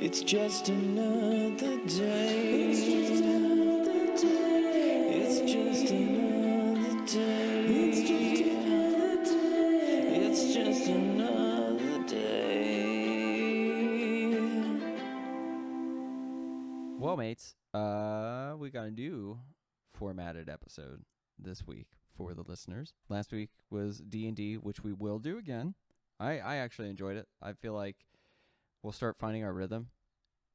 It's just another day. It's just another day. It's just another day. It's just another day. It's just another day. Well, mates, we got a new formatted episode this week for the listeners. Last week was D&D, which we will do again. I actually enjoyed it. I feel like we'll start finding our rhythm,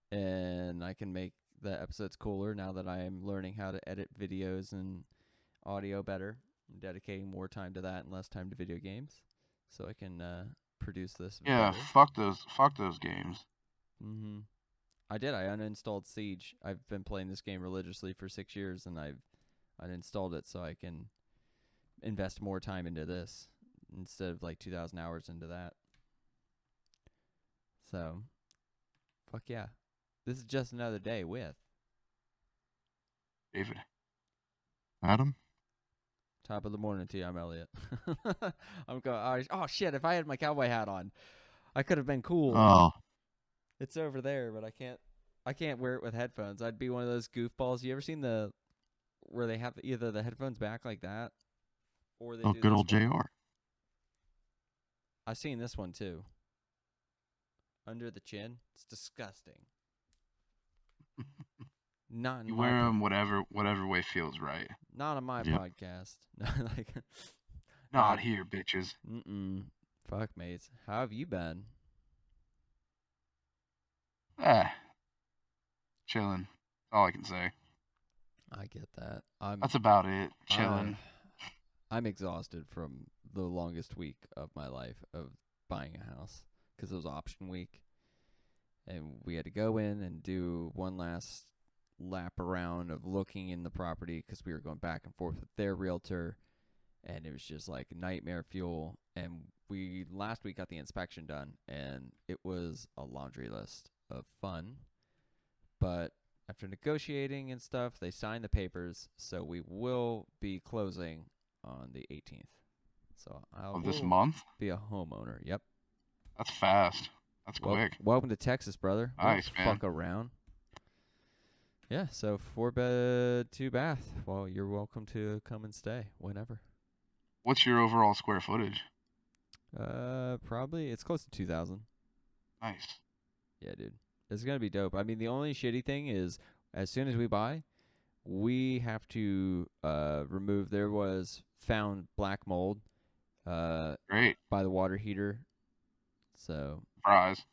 and I can make the episodes cooler now that I am learning how to edit videos and audio better. I'm dedicating more time to that and less time to video games, so I can produce this Yeah, better. fuck those games. Mm-hmm. I did. I uninstalled Siege. I've been playing this game religiously for 6 years, and I've uninstalled it so I can invest more time into this instead of like 2,000 hours into that. So, fuck yeah. This is just another day with David. Adam? top of the morning to you. I'm Elliott. I'm going. Oh shit! If I had my cowboy hat on, I could have been cool. Oh. It's over there, but I can't. I can't wear it with headphones. I'd be one of those goofballs. You ever seen where they have either the headphones back like that, or they do Good this old one? JR. I've seen this one too. Under the chin. It's disgusting. Not in You my wear them whatever way feels right. not on my Yep. podcast. Like Not here, bitches. Fuck, mates. How have you been? Chilling. That's all I can say. I get that. That's about it. Chilling. I'm exhausted from the longest week of my life of buying a house because it was option week, and we had to go in and do one last lap around of looking in the property because we were going back and forth with their realtor, and it was just like nightmare fuel. And we last week got the inspection done, and it was a laundry list of fun. But after negotiating and stuff, they signed the papers, so we will be closing on the 18th. So I'll Of this month? be a homeowner. Yep. That's fast. That's quick. Welcome to Texas, brother. Nice, we don't man. fuck around. Yeah, so 4-bed, 2-bath. Well, you're welcome to come and stay whenever. What's your overall square footage? Probably it's close to 2,000. Nice. Yeah, dude. It's gonna be dope. I mean, the only shitty thing is, as soon as we buy, we have to remove. There was found black mold, Great. by the water heater. So, Surprise.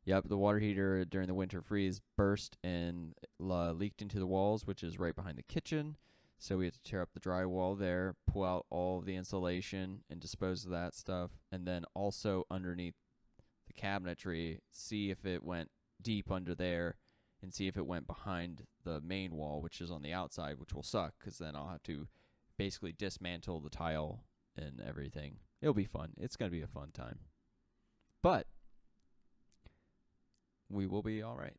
yep, the water heater during the winter freeze burst and leaked into the walls, which is right behind the kitchen. So we had to tear up the drywall there, pull out all of the insulation, and dispose of that stuff. And then also underneath the cabinetry, see if it went deep under there, and see if it went behind the main wall, which is on the outside, which will suck because then I'll have to basically dismantle the tile and everything. It'll be fun. It's going to be a fun time. But we will be all right.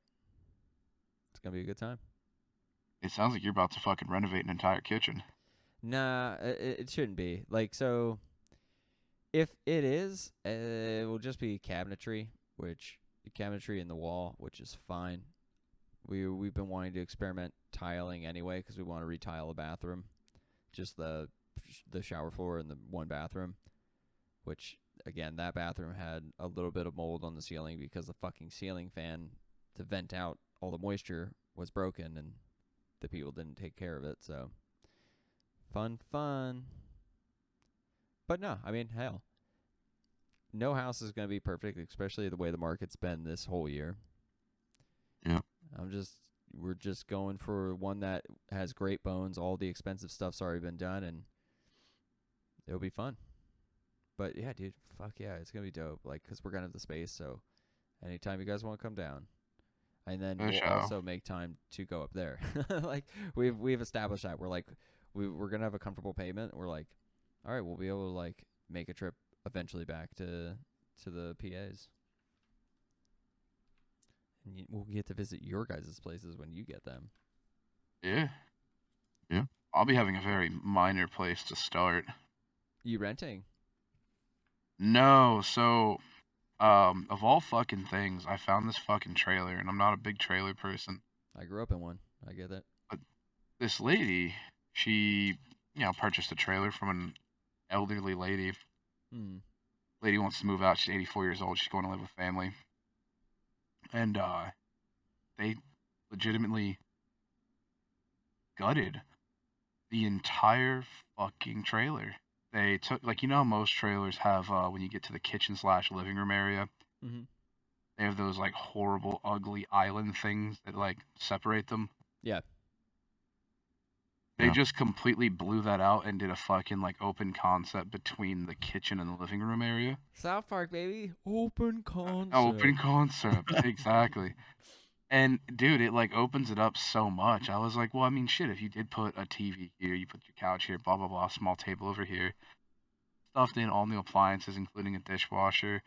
It's going to be a good time. It sounds like you're about to fucking renovate an entire kitchen. Nah, it shouldn't be. Like, so if it is, it will just be cabinetry, cabinetry in the wall, which is fine. We've been wanting to experiment tiling anyway because we want to retile a bathroom, just the shower floor and the one bathroom, which again that bathroom had a little bit of mold on the ceiling because the fucking ceiling fan to vent out all the moisture was broken and the people didn't take care of it. So fun. But no, I mean hell, no house is going to be perfect, especially the way the market's been this whole year. Yeah. We're just going for one that has great bones. All the expensive stuff's already been done, and it'll be fun. But yeah, dude, fuck yeah, it's gonna be dope. Like, cause we're gonna have the space, so anytime you guys want to come down, and then we'll also make time to go up there. Like we've established that we're gonna have a comfortable payment. We're like, all right, we'll be able to like make a trip eventually back to the PAs. And we'll get to visit your guys' places when you get them. Yeah. I'll be having a very minor place to start. You renting? No, so Of all fucking things, I found this fucking trailer, and I'm not a big trailer person. I grew up in one. I get it. But this lady, she, purchased a trailer from an elderly lady. Hmm. Lady wants to move out. She's 84 years old. She's going to live with family. And they legitimately gutted the entire fucking trailer. They took, like, how most trailers have, when you get to the kitchen/living room area, Mm-hmm. they have those, like, horrible, ugly island things that, like, separate them. Yeah. They Yeah. just completely blew that out and did a fucking, like, open concept between the kitchen and the living room area. South Park, baby. Open concept. Open concept, exactly. And, dude, it, like, opens it up so much. I was like, well, I mean, shit, if you did put a TV here, you put your couch here, blah, blah, blah, small table over here, stuffed in all new appliances, including a dishwasher,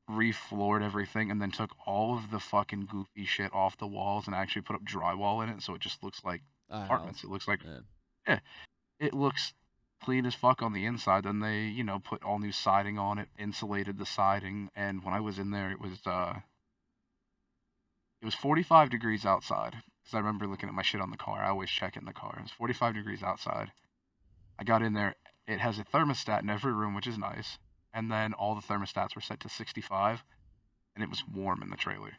refloored everything, and then took all of the fucking goofy shit off the walls and actually put up drywall in it, so it just looks like A apartments. house. It looks like, Yeah. it looks clean as fuck on the inside. Then they, put all new siding on it, insulated the siding, and when I was in there, it was 45 degrees outside. Because I remember looking at my shit on the car. I always check it in the car. It was 45 degrees outside. I got in there. It has a thermostat in every room, which is nice. And then all the thermostats were set to 65, and it was warm in the trailer.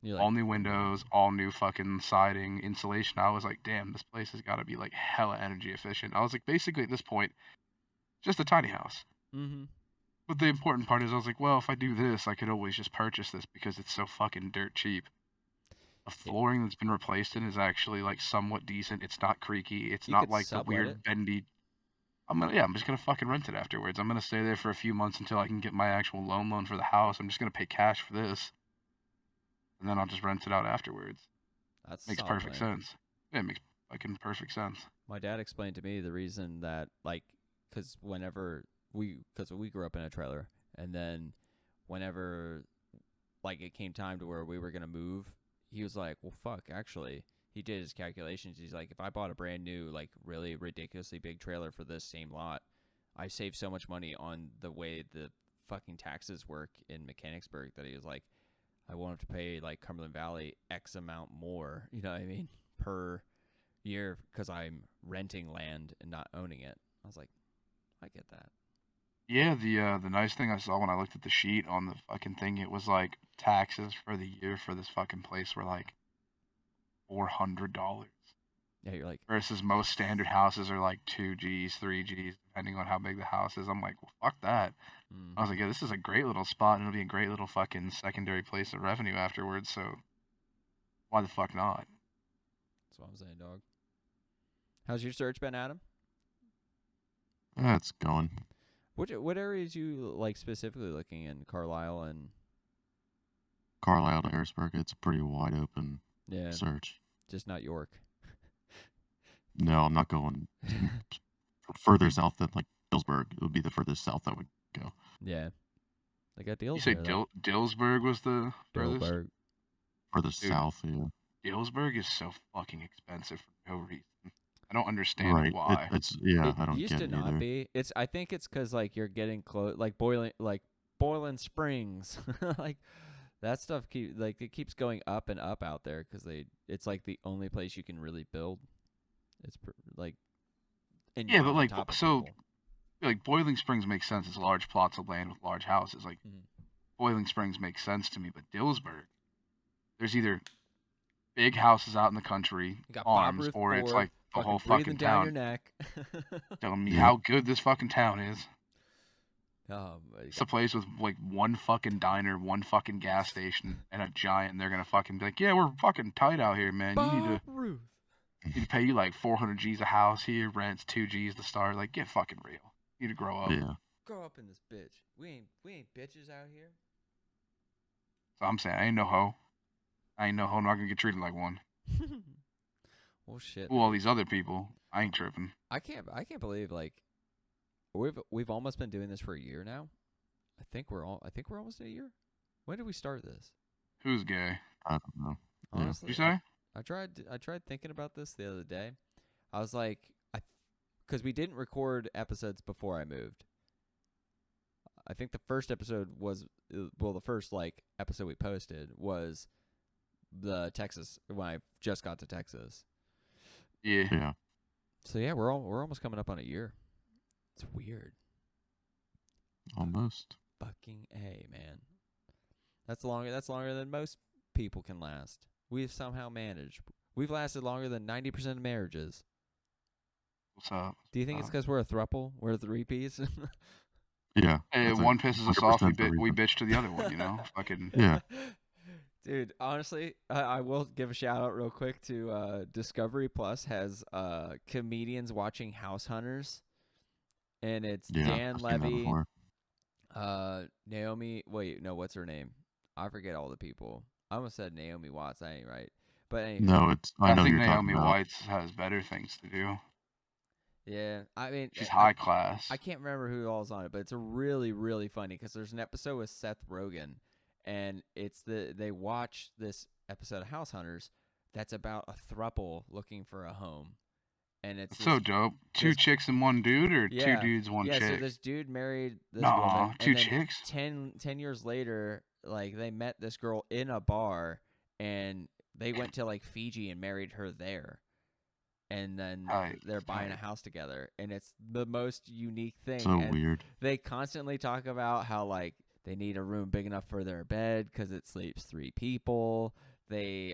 You're All like, new windows, all new fucking siding, insulation. I was like, damn, this place has got to be like hella energy efficient. I was like, basically at this point, just a tiny house. mm-hmm. But the important part is I was like, well, if I do this, I could always just purchase this because it's so fucking dirt cheap. The flooring that's been replaced in is actually like somewhat decent. It's not creaky. It's You not could like the sublet weird it. bendy. I'm just gonna fucking rent it afterwards. I'm gonna stay there for a few months until I can get my actual loan for the house. I'm just gonna pay cash for this, and then I'll just rent it out afterwards. That's Makes solid perfect plan. sense. Yeah, it makes fucking perfect sense. My dad explained to me the reason that, like, because we grew up in a trailer, and then whenever, like, it came time to where we were gonna move, he was like, well, fuck, actually, he did his calculations. He's like, if I bought a brand new, like, really ridiculously big trailer for this same lot, I saved so much money on the way the fucking taxes work in Mechanicsburg that he was like, I won't have to pay, like, Cumberland Valley X amount more, you know what I mean, per year because I'm renting land and not owning it. I was like, I get that. Yeah, the nice thing I saw when I looked at the sheet on the fucking thing, it was like taxes for the year for this fucking place were like $400. Yeah, you're like, Versus most standard houses are like 2 Gs, 3 Gs, depending on how big the house is. I'm like, well, fuck that. I was like, yeah, this is a great little spot, and it'll be a great little fucking secondary place of revenue afterwards, so why the fuck not? that's what I'm saying, dog. How's your search been, Adam? It's going. What areas you like specifically looking in? Carlisle and Carlisle to Harrisburg, it's a pretty wide open yeah, search. just not York. No, I'm not going further south than like Hillsburg. It would be the furthest south I would go. Yeah, they got You deals say there. though. Dillsburg was the furthest? Dillsburg. Furthest Dude. south, yeah. Dillsburg is so fucking expensive for no reason. I don't understand Right. why. It It I don't used get to it not either. be. I think it's because like you're getting close, like Boiling Springs, like that stuff it keeps going up and up out there because it's like the only place you can really build. It's like and Yeah, but on like, top of so people. like Boiling Springs makes sense. It's large plots of land with large houses. Like Mhm. Boiling Springs makes sense to me, but Dillsburg, there's either big houses out in the country, You got Bob farms, Ruth or it's Ford like the whole breathing fucking down your town neck. telling me Yeah. how good this fucking town is. You It's a place with like one fucking diner, one fucking gas station, and a giant. And they're gonna fucking be like, yeah, we're fucking tight out here, man. You Bob Ruth. need to pay you like 400 G's a house here, rent's 2 G's to start. Like, get fucking real. You need to grow up. Yeah. Grow up in this bitch. We ain't bitches out here. So I'm saying, I ain't no hoe. I'm not gonna get treated like one. Well, shit. Well, all these other people, I ain't tripping. I can't believe like we've almost been doing this for a year now. I think we're almost at a year. When did we start this? Who's gay? I don't know. Yeah. Honestly, What'd you say? I tried thinking about this the other day. I was like, because we didn't record episodes before I moved. I think the first episode was the first like episode we posted was the Texas when I just got to Texas. Yeah. Yeah. So yeah, we're almost coming up on a year. It's weird. Almost. Fucking A, man. That's longer than most people can last. We've somehow managed. We've lasted longer than 90% of marriages. What's up? Do you think it's because we're a throuple? We're a three-piece? Yeah. Hey, that's one pisses us off, 100% the we reason. bitch to the other one, you know? Fucking. Yeah. Dude, honestly, I will give a shout out real quick to Discovery Plus has comedians watching House Hunters, and it's Yeah. Dan I've seen that Levy, before. Naomi. Wait, no, what's her name? I forget all the people. I almost said Naomi Watts. That ain't right. But anywho, No, I I know think you're talking Naomi about. White has better things to do. yeah, I mean, She's high class. I can't remember who all's on it, but it's a really, really funny because there's an episode with Seth Rogen, and they watch this episode of House Hunters that's about a throuple looking for a home, and it's That's so dope. Two chicks and one dude, or Yeah. two dudes, one yeah. So chick? this dude married this Nuh-uh, woman, two and then chicks? 10 years later, like they met this girl in a bar, and they went to like Fiji and married her there. And then Tight, they're buying a tight. house together, and it's the most unique thing. So and weird. They constantly talk about how like they need a room big enough for their bed because it sleeps 3 people. They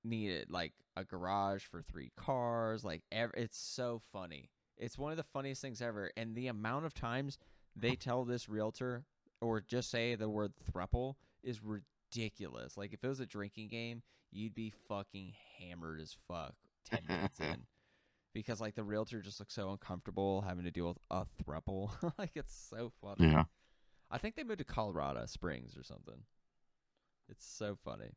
need like a garage for 3 cars. Like it's so funny. It's one of the funniest things ever. And the amount of times they tell this realtor or just say the word throuple is ridiculous. Like if it was a drinking game, you'd be fucking hammered as fuck 10 minutes in. Because like the realtor just looks so uncomfortable having to deal with a throuple. Like it's so funny. Yeah. I think they moved to Colorado Springs or something. It's so funny.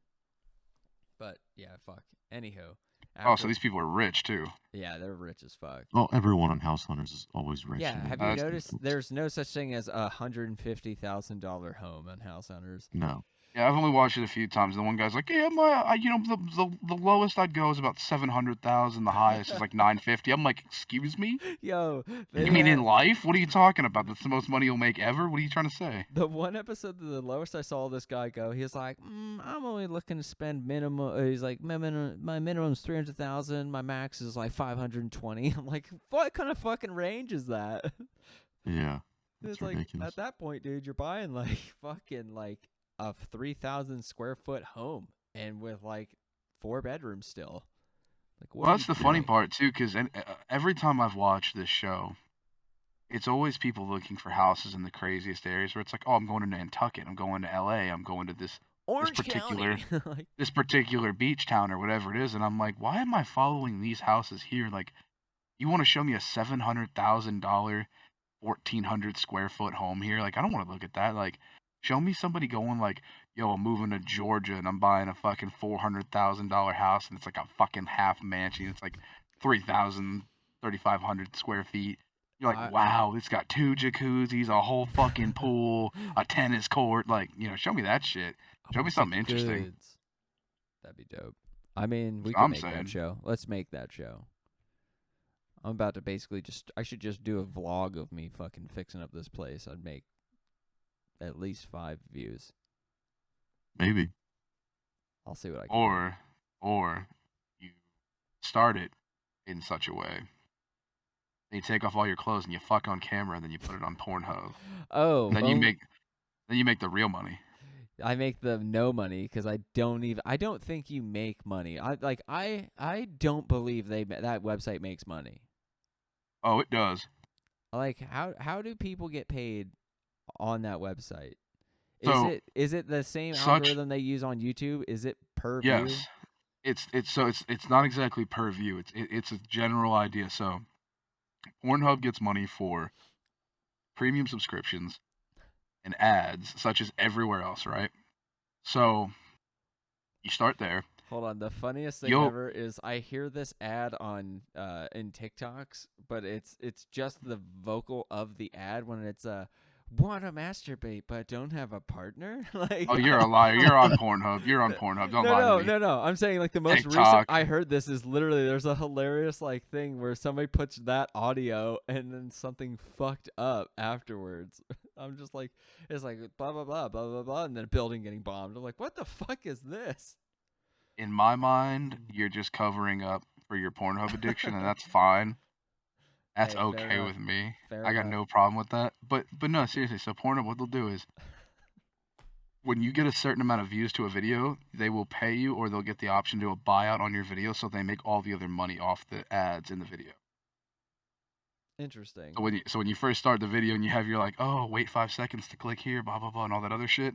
But yeah, fuck. Anywho. Oh, so these people are rich too. Yeah, they're rich as fuck. Well, everyone on House Hunters is always rich. Yeah, and have you That's- noticed there's no such thing as a $150,000 home on House Hunters? No. Yeah, I've only watched it a few times. And the one guy's like, "Yeah, the lowest I'd go is about 700,000. The highest is like 950." I'm like, "Excuse me? Yo, You mean in life? What are you talking about? That's the most money you'll make ever? What are you trying to say?" the one episode, the lowest I saw this guy go, he was like, I'm only looking to spend minimum. He's like, my minimum's 300,000. My max is like 520. I'm like, what kind of fucking range is that? Yeah. It's It's like ridiculous. at that point, dude, you're buying like fucking like a 3,000 square foot home and with like 4 bedrooms still. Like, what Well, are that's you the funny doing? part too, because every time I've watched this show, it's always people looking for houses in the craziest areas. Where it's like, "Oh, I'm going to Nantucket. I'm going to L.A. I'm going to this Orange particular- County. Like, this particular beach town or whatever it is," and I'm like, "Why am I following these houses here? Like, you want to show me a $700,000, 1,400 square foot home here? Like, I don't want to look at that. Like, show me somebody going like, yo, I'm moving to Georgia and I'm buying a fucking $400,000 house and it's like a fucking half mansion. It's like 3,000, 3,500 square feet. You're like, wow, it's got 2 jacuzzis, a whole fucking pool, a tennis court. Like, show me that shit. Show me something interesting. goods. That'd be dope. I mean, we That's what can I'm make saying. that show. Let's make that show. I'm about to basically I should just do a vlog of me fucking fixing up this place. I'd make at least 5 views. Maybe. I'll see what I can do. Or you start it in such a way. You take off all your clothes and you fuck on camera and then you put it on Pornhub. Oh, And then you make the real money. I make the no money because I don't think you make money. I don't believe that website makes money. Oh, it does. Like how do people get paid on that website? So, Is it the same such- algorithm they use on YouTube? Is it per view? Yes. It's not exactly per view. It's a general idea. So Pornhub gets money for premium subscriptions and ads, such as everywhere else, right? So you start there. Hold on, the funniest thing Yo- ever is I hear this ad on in TikToks, but it's just the vocal of the ad when it's want to masturbate but don't have a partner. Like, Oh, you're a liar. You're on Pornhub. You're on Pornhub. Don't lie to me. No. I'm saying like the most recent TikTok. I heard this is literally there's a hilarious like thing where somebody puts that audio and then something fucked up afterwards. I'm just like, it's like blah blah blah blah blah blah, and then a building getting bombed. I'm like, what the fuck is this? In my mind, you're just covering up for your Pornhub addiction, and that's fine. That's Hey, fair okay enough. with me. Fair I got enough. no problem with that. But no, seriously. So Pornhub, what they'll do is when you get a certain amount of views to a video, they will pay you, or they'll get the option to do a buyout on your video, so they make all the other money off the ads in the video. Interesting. So when you first start the video and you have your like, oh, wait 5 seconds to click here, blah blah blah, and all that other shit,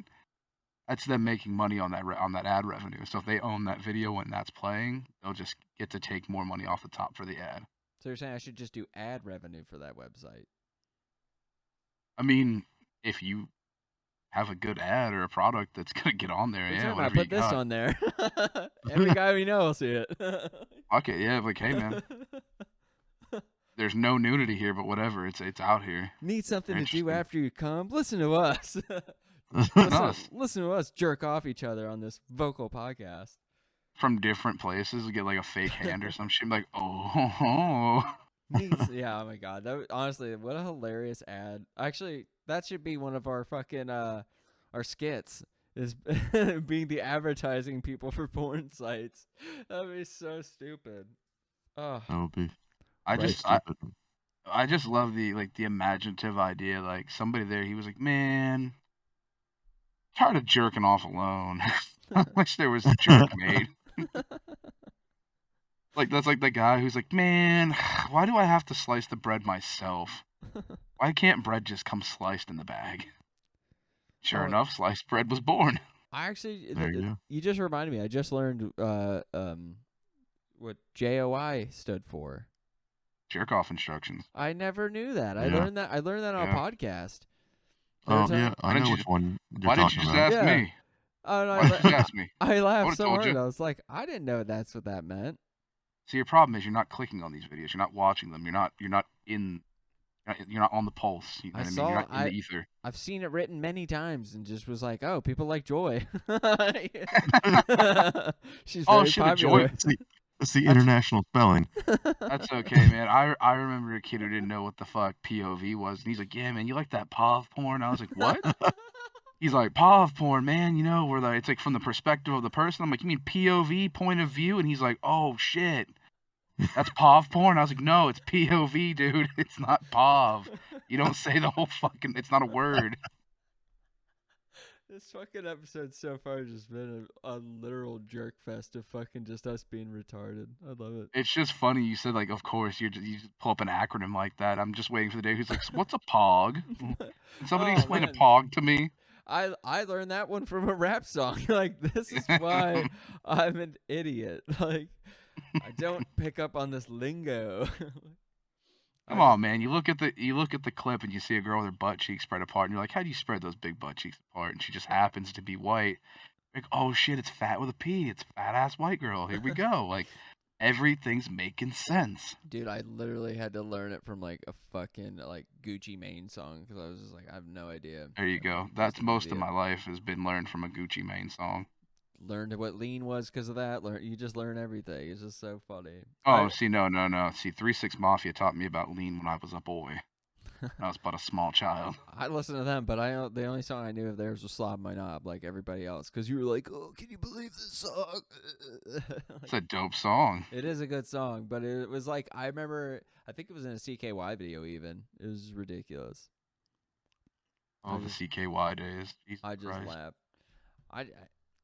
that's them making money on that ad revenue. So if they own that video when that's playing, they'll just get to take more money off the top for the ad. So you're saying I should just do ad revenue for that website? I mean, if you have a good ad or a product that's gonna get on there, yeah, whatever you put this got. on there. Every guy we know will see it. Fuck it, yeah, like hey man, there's no nudity here, but whatever, it's out here. Need something to do Interesting. after you come? Listen to us. Us. Listen to us jerk off each other on this vocal podcast. From different places, we get like a fake hand or some shit. Like, oh, Yeah, oh my god. Honestly, what a hilarious ad. Actually, that should be one of our fucking our skits. Is being the advertising people for porn sites. That'd be so stupid. Oh, That would be I very just stupid. I just love the imaginative idea. Like somebody there, he was like, man, tired of jerking off alone. I wish there was a jerk made. Like that's like the guy who's like, man, why do I have to slice the bread myself? Why can't bread just come sliced in the bag? Sure Oh. enough, sliced bread was born. I actually, There you go. you just reminded me. I just learned what JOI stood for. Jerk off instructions. I never knew that. I Yeah. learned that. I learned that on a Yeah. podcast. Oh Every time- yeah, I Why didn't know you which one you're Why didn't you talking just about. ask Yeah. me? Oh, no, Why didn't you just ask me? I laughed would've so told hard. you. I was like, I didn't know that's what that meant. See, your problem is you're not clicking on these videos. You're not watching them. You're not on the pulse. You know what I mean? You're not in the ether. I've seen it written many times and just was like, oh, people like Joy. She's Oh, very shit, a Joy- popular. It's the international spelling. That's okay, man. I remember a kid who didn't know what the fuck POV was, and he's like, "Yeah, man, you like that POV porn?" I was like, "What?" He's like, "POV porn, man. You know, where it's like from the perspective of the person." I'm like, "You mean POV, point of view?" And he's like, "Oh shit, that's POV porn." I was like, "No, it's POV, dude. It's not POV. You don't say the whole fucking. It's not a word." This fucking episode so far has just been a literal jerk fest of fucking just us being retarded. I love it. It's just funny. You said like, of course, you just pull up an acronym like that. I'm just waiting for the day who's like, "What's a POG?" Can somebody Oh, explain man. a POG to me? I learned that one from a rap song. Like, this is why I'm an idiot. Like, I don't pick up on this lingo. Come on, man. You look at the clip and you see a girl with her butt cheeks spread apart, and you're like, "How do you spread those big butt cheeks apart?" And she just happens to be white. Like, oh shit, it's fat with a P. It's fat ass white girl. Here we go. Like, everything's making sense. Dude, I literally had to learn it from like a fucking like Gucci Mane song because I was just like, I have no idea. There you go. That's most of my life has been learned from a Gucci Mane song. Learned what lean was because of that. You just learn everything. It's just so funny. Oh, see, no. See, 3-6 Mafia taught me about lean when I was a boy. I was but a small child. I listened to them, but the only song I knew of theirs was "Slob My Knob," like everybody else. Because you were like, "Oh, can you believe this song?" It's a dope song. It is a good song, but it was like I remember. I think it was in a CKY video. Even it was ridiculous. Oh, the CKY days. Jesus I just Christ. laughed.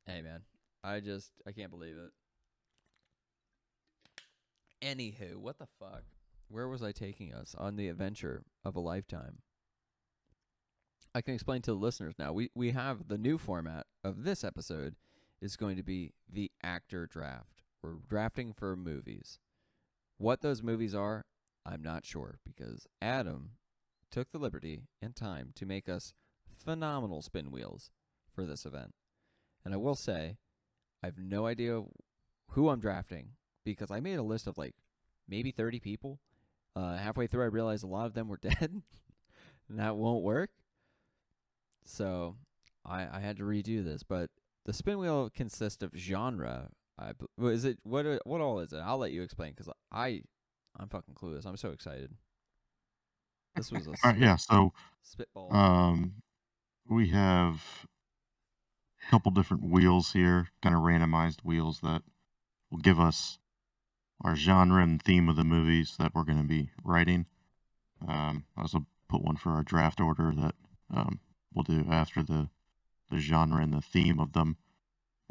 Hey man, I can't believe it. Anywho, what the fuck? Where was I taking us on the adventure of a lifetime? I can explain to the listeners now. We have the new format of this episode is going to be the actor draft. We're drafting for movies. What those movies are, I'm not sure because Adam took the liberty and time to make us phenomenal spin wheels for this event. And I will say, I have no idea who I'm drafting because I made a list of like maybe 30 people. Halfway through, I realized a lot of them were dead, and that won't work. So I had to redo this. But the spin wheel consists of genre. Is it what all is it? I'll let you explain because I'm fucking clueless. I'm so excited. This was a All right, yeah. So spitball. we have a couple different wheels here, kind of randomized wheels that will give us our genre and theme of the movies that we're going to be writing. I also put one for our draft order that we'll do after the genre and the theme of them.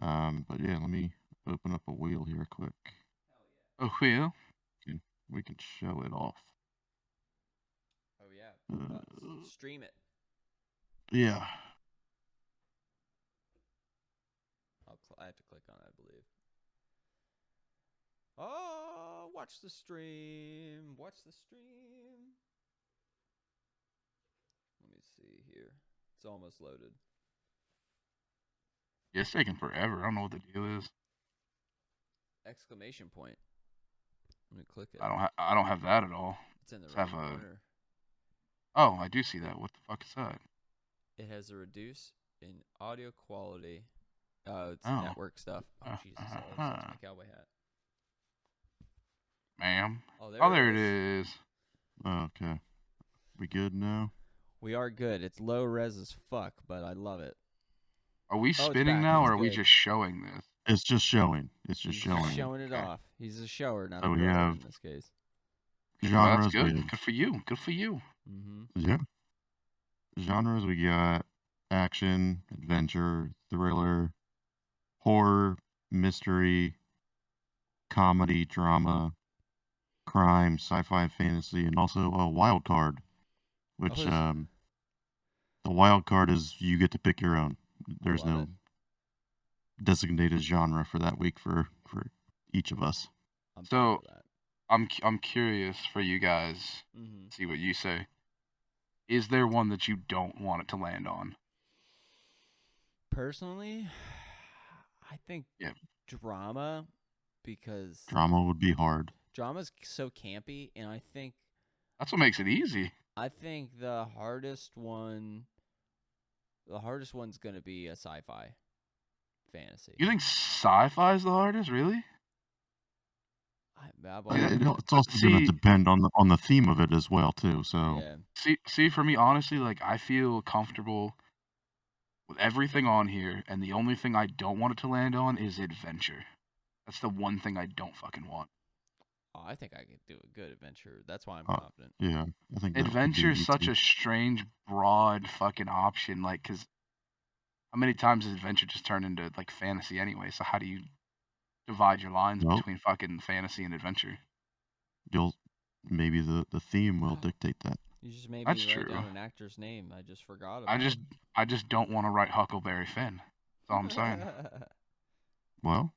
But yeah, let me open up a wheel here quick. A wheel? We can show it off. Oh yeah. Stream it. Yeah. I have to click on it, I believe. Oh, watch the stream. Watch the stream. Let me see here. It's almost loaded. Yeah, it's taking forever. I don't know what the deal is. Exclamation point. Let me click it. I don't have that at all. It's in the Let's right have a- corner. Oh, I do see that. What the fuck is that? It has a reduce in audio quality. Oh, it's Oh. network stuff. Oh, Jesus. Oh, that's my cowboy hat. Ma'am. Oh, There it is. Okay. We good now? We are good. It's low res as fuck, but I love it. Are we it's spinning back. now, It's or are we good. just showing this? It's just showing. It's just He's showing. just showing it Okay. off. He's a shower, not So a we grower have in this case. Well, Genres. that's good. We have, Good for you. Good for you. Mm-hmm. yeah. Genres, we got action, adventure, thriller, horror, mystery, comedy, drama, crime, sci-fi, fantasy, and also a wild card, which the wild card is you get to pick your own. There's love no it. designated genre for that week for each of us. I'm So- fine with that. I'm curious for you guys. Mm-hmm. See what you say. Is there one that you don't want it to land on? Personally, I think Yeah. drama, because Drama would be hard. drama's so campy, and I think That's what makes it easy. the hardest one's gonna be a sci-fi fantasy. You think sci-fi is the hardest? Really? It's also going See- to depend on the theme of it as well too. So yeah. See, for me, honestly, like I feel comfortable with everything on here, and the only thing I don't want it to land on is adventure. That's the one thing I don't fucking want. Oh, I think I could do a good adventure. That's why I'm Oh, confident. yeah, I think that would be Adventure is such easy. a strange, broad fucking option. Like, cause how many times does adventure just turn into like fantasy anyway? So how do you divide your lines Well- between fucking fantasy and adventure? Maybe the theme will dictate that. You just made That's me write true. down an actor's name. I just forgot about I just don't want to write Huckleberry Finn. That's all I'm saying. Well,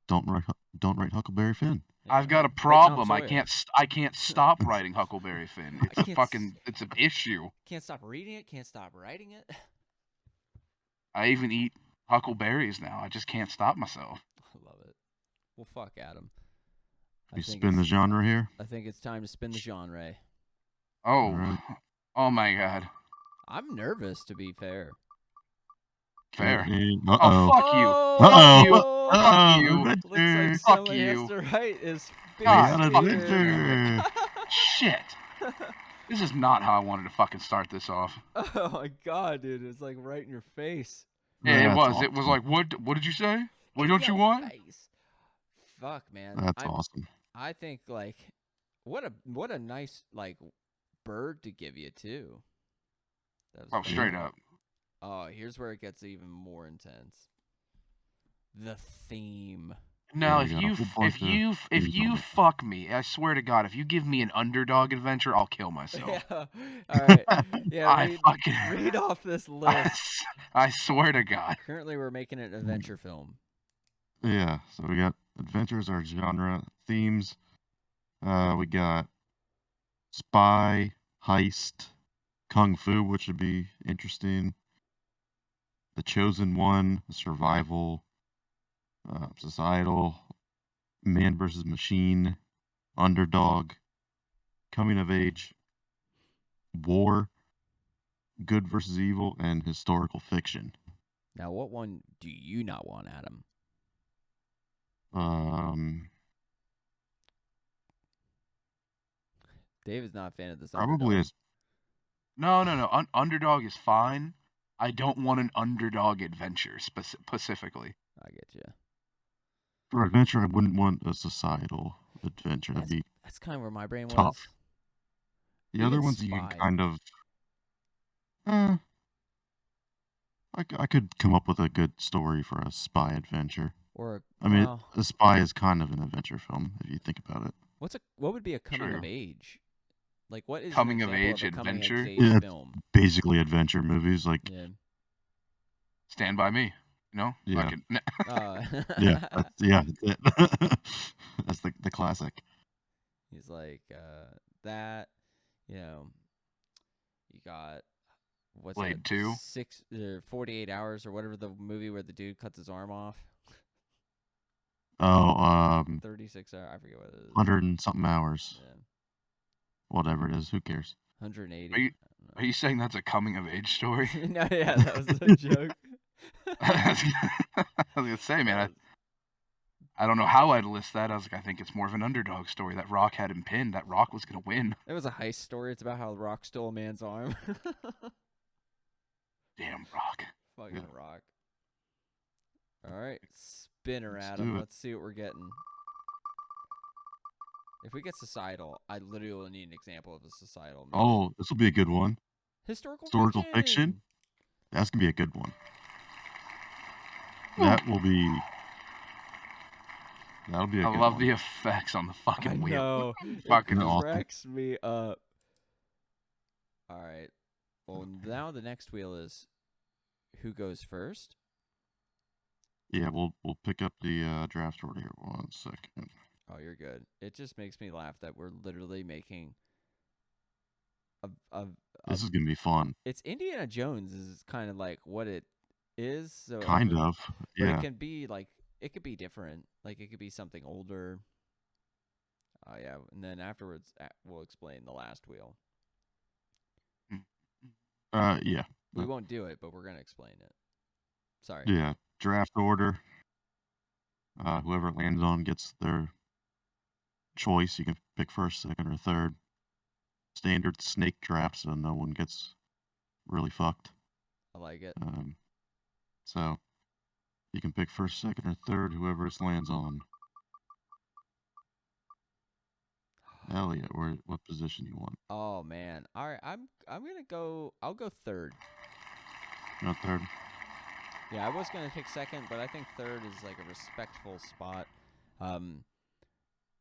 don't write Huckleberry Finn. I've got a Tom problem. I Sawyer. can't stop writing Huckleberry Finn. It's a can't fucking it's an issue. Can't stop reading it. Can't stop writing it. I even eat huckleberries now. I just can't stop myself. I love it. Well, fuck Adam. I We think spin the it's- genre here. I think it's time to spin the genre. Oh, Alright. oh my god. I'm nervous, to be fair. Fair. Uh-oh. Oh, fuck you. Oh, Fuck you. Looks like Adventure. Fuck someone you. has to write his big God, We got fucking adventure. Shit. This is not how I wanted to fucking start this off. Oh my god, dude! It's like right in your face. Yeah, it That's was. It was awesome. like, what did you say? What In don't you your want? face. Fuck, man. That's awesome. I think like what a nice like bird to give you too. That was Oh, straight fucking- up. Oh, here's where it gets even more intense. The theme. Now, Yeah, if we got a you whole if bunch of you if things you on it. fuck me, I swear to God, if you give me an underdog adventure, I'll kill myself. Yeah. All right. Yeah. I fucking read off this list. I swear to God. Currently, we're making an adventure film. Yeah, so we got adventures, our genre themes. We got spy, heist, kung fu, which would be interesting. The chosen one, survival, societal, man versus machine, underdog, coming of age, war, good versus evil, and historical fiction. Now, what one do you not want, Adam? David's not a fan of this Probably underdog. No. Underdog is fine. I don't want an underdog adventure specifically. I get you. For adventure, I wouldn't want a societal adventure. That'd be That's kind of where my brain was. tough. The Even other ones you spy. can kind of. I could come up with a good story for a spy adventure. Or I mean, well, a spy is kind of an adventure film if you think about it. what would be a coming of True. age? Like what is Coming an of example age of a coming adventure? of age Yeah, it's film? basically adventure movies. Like, Yeah. Stand by Me. You know? Yeah. Fucking- yeah, that's it. That's the classic. He's like that. You know, you got what's Blade that? 2? 48 hours or whatever the movie where the dude cuts his arm off. Oh, 36 hours. I forget what it is. 100 and something hours. Yeah. Whatever it is, who cares? 180. Are you saying that's a coming of age story? No, yeah, that was a joke. I was gonna say, man, I don't know how I'd list that. I was like, I think it's more of an underdog story. That Rock had him pinned. That Rock was gonna win. It was a heist story. It's about how The Rock stole a man's arm. Damn Rock. Fucking Rock. All right, spinner, Let's Adam. do it. Let's see what we're getting. If we get societal, I literally will need an example of a societal movie. Oh, this will be a good one. Historical fiction? That's gonna be a good one. That'll be a I good love one. the effects on the fucking I wheel. know. Fucking It awesome. cracks me up. All right. Well, now the next wheel is who goes first? Yeah, we'll pick up the draft order here. 1 second. Oh, you're good. It just makes me laugh that we're literally making a This is gonna be fun. it's Indiana Jones is kind of like what it is. So Kind of. But Yeah. it can be like it could be different. Like it could be something older. Oh yeah, and then afterwards we'll explain the last wheel. Yeah. We won't do it, but we're gonna explain it. Sorry. Yeah. Draft order. Whoever it lands on gets their choice. You can pick first, second, or third. Standard snake draft, so no one gets really fucked. I like it. So you can pick first, second, or third, whoever it lands on. Elliott, what position you want? Oh man. All right, I'm gonna go. I'll go third. Not third. Yeah, I was gonna pick second, but I think third is like a respectful spot.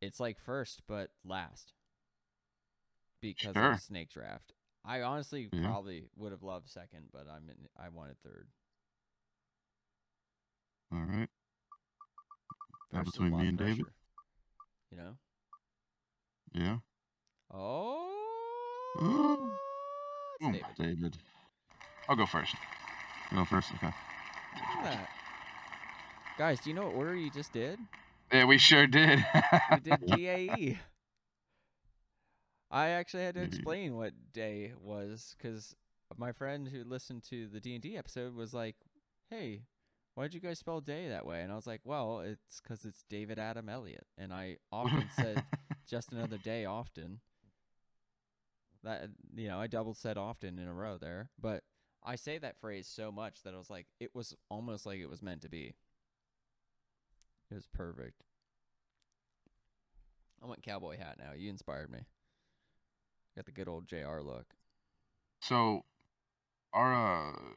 It's like first, but last because Sure. of snake draft. I honestly Yeah. probably would have loved second, but I wanted third. All right. That First is a between lot me of and David. pressure, you know. Yeah. Oh, Oh. it's David. David. I'll go first. Go first. Okay. Look at that. Guys, do you know what order you just did? Yeah, we sure did. We did DAE. I actually had to Maybe. explain what day was because my friend who listened to the D&D episode was like, "Hey, why'd you guys spell day that way?" And I was like, "Well, it's because it's David Adam Elliott." And I often said just another day often. That I double said often in a row there, but I say that phrase so much that I was like, it was almost like it was meant to be. It was perfect. I want cowboy hat now. You inspired me. Got the good old JR look. So, our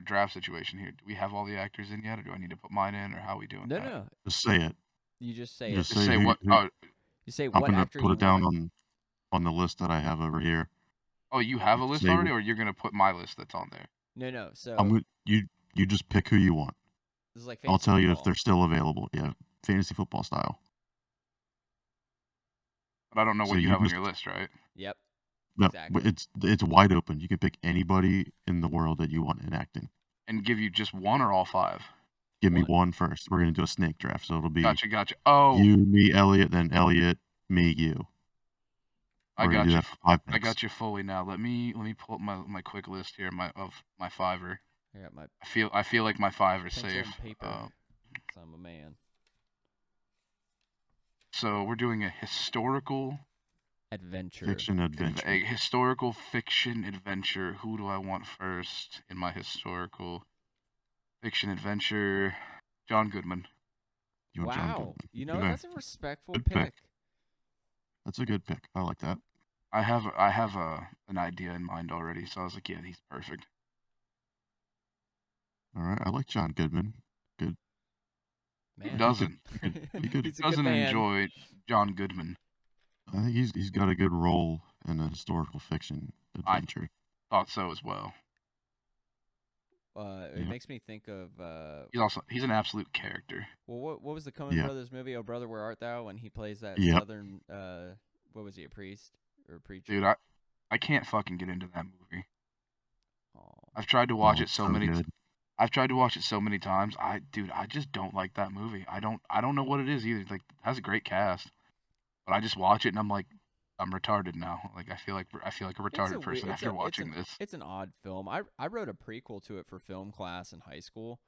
draft situation here. Do we have all the actors in yet, or do I need to put mine in, or how are we doing? No, that? no. Just say it. You just say Just it. Just say who- what? who- You say I'm what gonna actor put you it down want. on the list that I have over here. Oh, you have a list Say already, what- or you're gonna put my list that's on there? No. So I'm you just pick who you want. this is like I'll fantasy tell you if football. they're still available. Yeah, fantasy football style. But I don't know So what you you have on just- your list, right? Yep. No, Exactly. it's wide open. You can pick anybody in the world that you want in acting. And give you just one or all five? Give me One. one first. We're gonna do a snake draft, so it'll be Gotcha. Oh, you, me, Elliott, then Elliott, me, you. I We're gonna got do you. that for 5 I picks. got you fully now. Let me pull up my quick list here. Of my fiver. I got my I feel like my fiver's pencil safe. and paper. 'Cause I'm a man. So we're doing a historical adventure. Fiction adventure. A historical fiction adventure. Who do I want first in my historical fiction adventure? John Goodman. You want John Wow. Goodman. You know, Okay. that's a respectful Good pick. pick. That's a good pick. I like that. I have an idea in mind already, so I was like, yeah, he's perfect. All right. I like John Goodman. Good. Man. Who doesn't? He could. He's a good Doesn't man. enjoy John Goodman. I think he's got a good role in a historical fiction adventure. Thought so as well. It Yeah. makes me think of He's an absolute character. well, what was the Coen Yeah. Brothers movie? Oh Brother, Where Art Thou? When he plays that Yeah. southern what was he, a priest or a preacher? Dude, I can't fucking get into that movie. Oh. I've tried to watch Oh, it so so many good. I've tried to watch it so many times. I just don't like that movie. I don't know what it is either. Like, it has a great cast, but I just watch it and I'm like, I'm retarded now. Like, I feel like a retarded person after watching this. It's an odd film. I wrote a prequel to it for film class in high school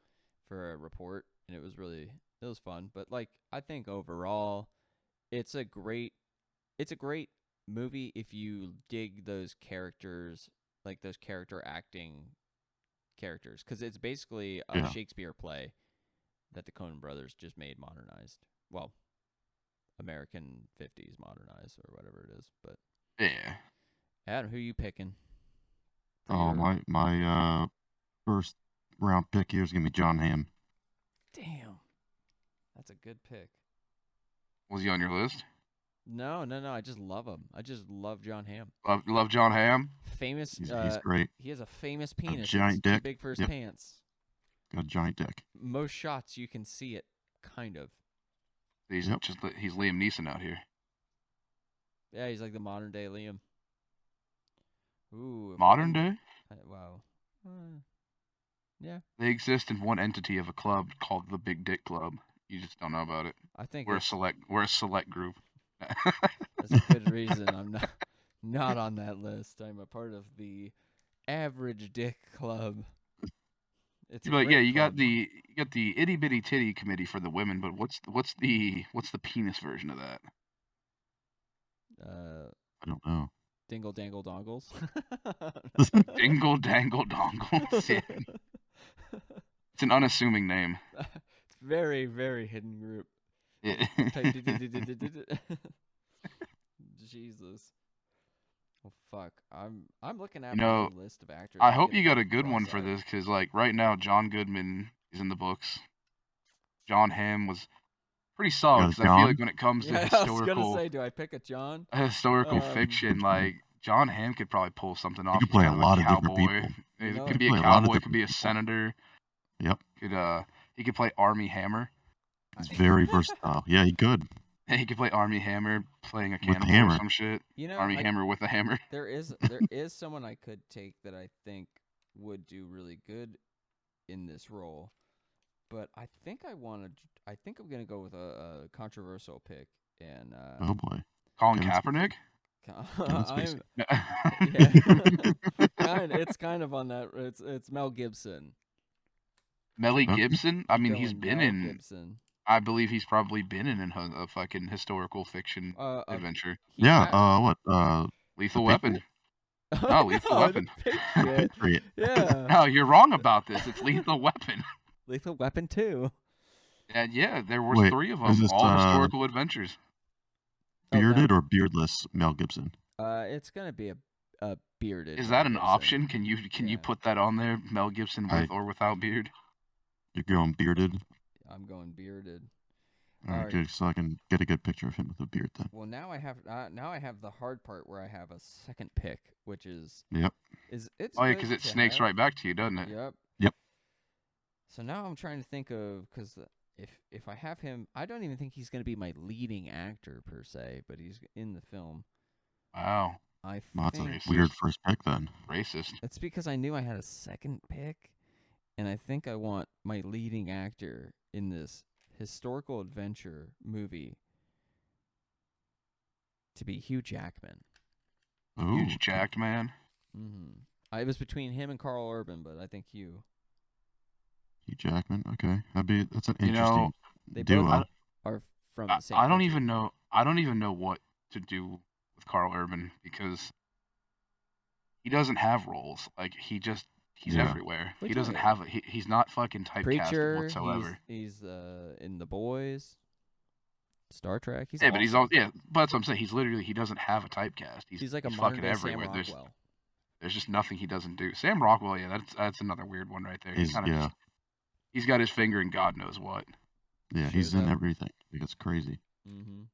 for a report, and it was fun. But like, I think overall, it's a great movie if you dig those characters, like those character acting characters, because it's basically a Yeah. Shakespeare play that the Coen Brothers just made modernized. Well, American 50s modernized or whatever it is. But Yeah. Adam, who you picking? for Oh, your- my first round pick here is gonna be John Hamm. Damn, that's a good pick. Was he on your list? No. I just love him. I just love John Hamm. Love John Hamm. Famous. He's great. He has a famous penis. giant It's too dick. big for his Yep. pants. Got a giant dick. Most shots you can see it, kind of. He's Yep. he's Liam Neeson out here. Yeah, he's like the modern day Liam. Ooh. Modern day? Wow. Yeah, They exist in one entity of a club called the Big Dick Club. You just don't know about it. I think We're a it's- select group. that's a good reason I'm not on that list. I'm a part of the Average Dick Club. It's a But great yeah, you got club. the itty bitty titty committee for the women, but what's the penis version of that? I don't know. Dingle Dangle Dongles. Dingle Dangle Dongles. Yeah. It's an unassuming name. It's very, very hidden group. Yeah. Type Jesus. Oh fuck. I'm looking at You know, my list of actors. I I'm hope you getting got a good one for cross-eyed. this, because like right now, John Goodman is in the books. John Hamm was pretty solid, Got because I feel John? like when it comes to Yeah, I was gonna historical say, do I pick a John? fiction, like John Hamm could probably pull something off. could He's play kind a of lot of cowboy. different people. He You know, could he be could a play a lot of cowboy, could be a different people. senator. Yep. He could play Army Hammer. He's very versatile. Yeah, he could. He could play Army Hammer, playing a With the cannibal or hammer. some shit. You know, Army Hammer with a hammer. there is someone I could take that I think would do really good in this role, but I think I'm gonna go with a controversial pick, and Oh boy. Colin Kevin Kaepernick. Kevin Spacey. It's kind of on that. It's Mel Gibson. Melly Okay. Gibson. I mean, he's Going been Mel in. Gibson. I believe he's probably been in a fucking historical fiction adventure. He Yeah. ha- What? Lethal The Weapon. No, Lethal No, Weapon. the Patriot. Patriot. Yeah. No, you're wrong about this. It's Lethal Weapon. Lethal Weapon 2. And yeah, there was Wait, 3 of is them, this, all historical adventures. Oh, Bearded or beardless Mel Gibson? It's gonna be a bearded. Is Mel that an Gibson. option? Can you Yeah. put that on there? Mel Gibson with or without beard? You're going bearded? I'm going bearded. All right, Alright. good. So I can get a good picture of him with a beard then. Well, now I have the hard part where I have a second pick, which is Yep. it's Oh yeah, good because it to snakes have. right back to you, doesn't it? Yep. Yep. So now I'm trying to think of, because if I have him, I don't even think he's going to be my leading actor per se, but he's in the film. Wow, I Well, that's think a weird first pick then. racist. it's because I knew I had a second pick, and I think I want my leading actor in this historical adventure movie to be Hugh Jackman. Ooh. Huge jacked man. It was between him and Carl Urban, but I think Hugh. Hugh Jackman. Okay, that's an You know, interesting They duo. both are from the same. I don't country. even know. I don't even know what to do with Carl Urban because he doesn't have roles. Like he's Yeah. everywhere. What He you doesn't talking- have he's not fucking typecasted Preacher. whatsoever. He's in The Boys, Star Trek. He's Yeah, awesome. but he's all but that's what I'm saying. He doesn't have a typecast. He's like a fucking modern day everywhere. Sam Rockwell. There's just nothing he doesn't do. Sam Rockwell, yeah, that's another weird one right there. He's He's got his finger in God knows what. yeah, Shows he's in up. everything. It's crazy. Mm-hmm.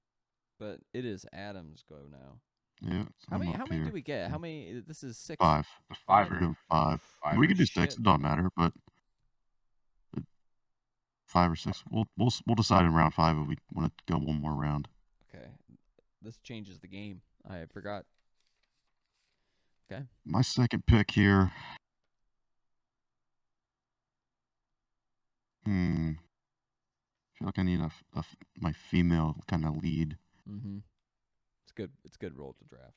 But it is Adam's go now. Yeah. How I'm many? up How many here. do we get? How many? This is 6. 5. The Five? fiver. We're doing 5. Five We or could do shit. 6. It don't matter, but 5 or 6. We'll decide in round 5 if we want to go one more round. Okay. This changes the game. I forgot. Okay. My second pick here. I feel like I need my female kind of lead. Mm-hmm. It's good. It's a good role to draft.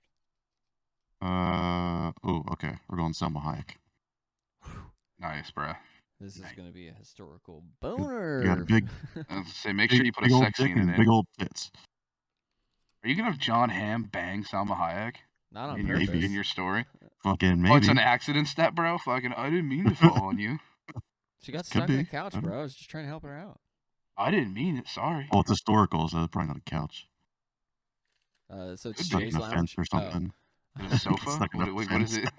Okay. We're going Selma Hayek. Nice, bruh. This is Nice. going to be a historical boner. You got a big, I was gonna say, make sure you put a big old sex dick scene in and it. big old tits. Are you gonna have John Hamm bang Salma Hayek Not on in purpose. your story? Fucking maybe. Oh, it's an accident step, bro. Fucking, I didn't mean to fall on you. She got Could stuck on the be. couch, I don't- bro. I was just trying to help her out. I didn't mean it. Sorry. Oh, it's historical, so it's probably not a couch. So it's Could be. Stuck Jay's in a fence lounge. or something. A sofa? Stuck in a What is fence. it?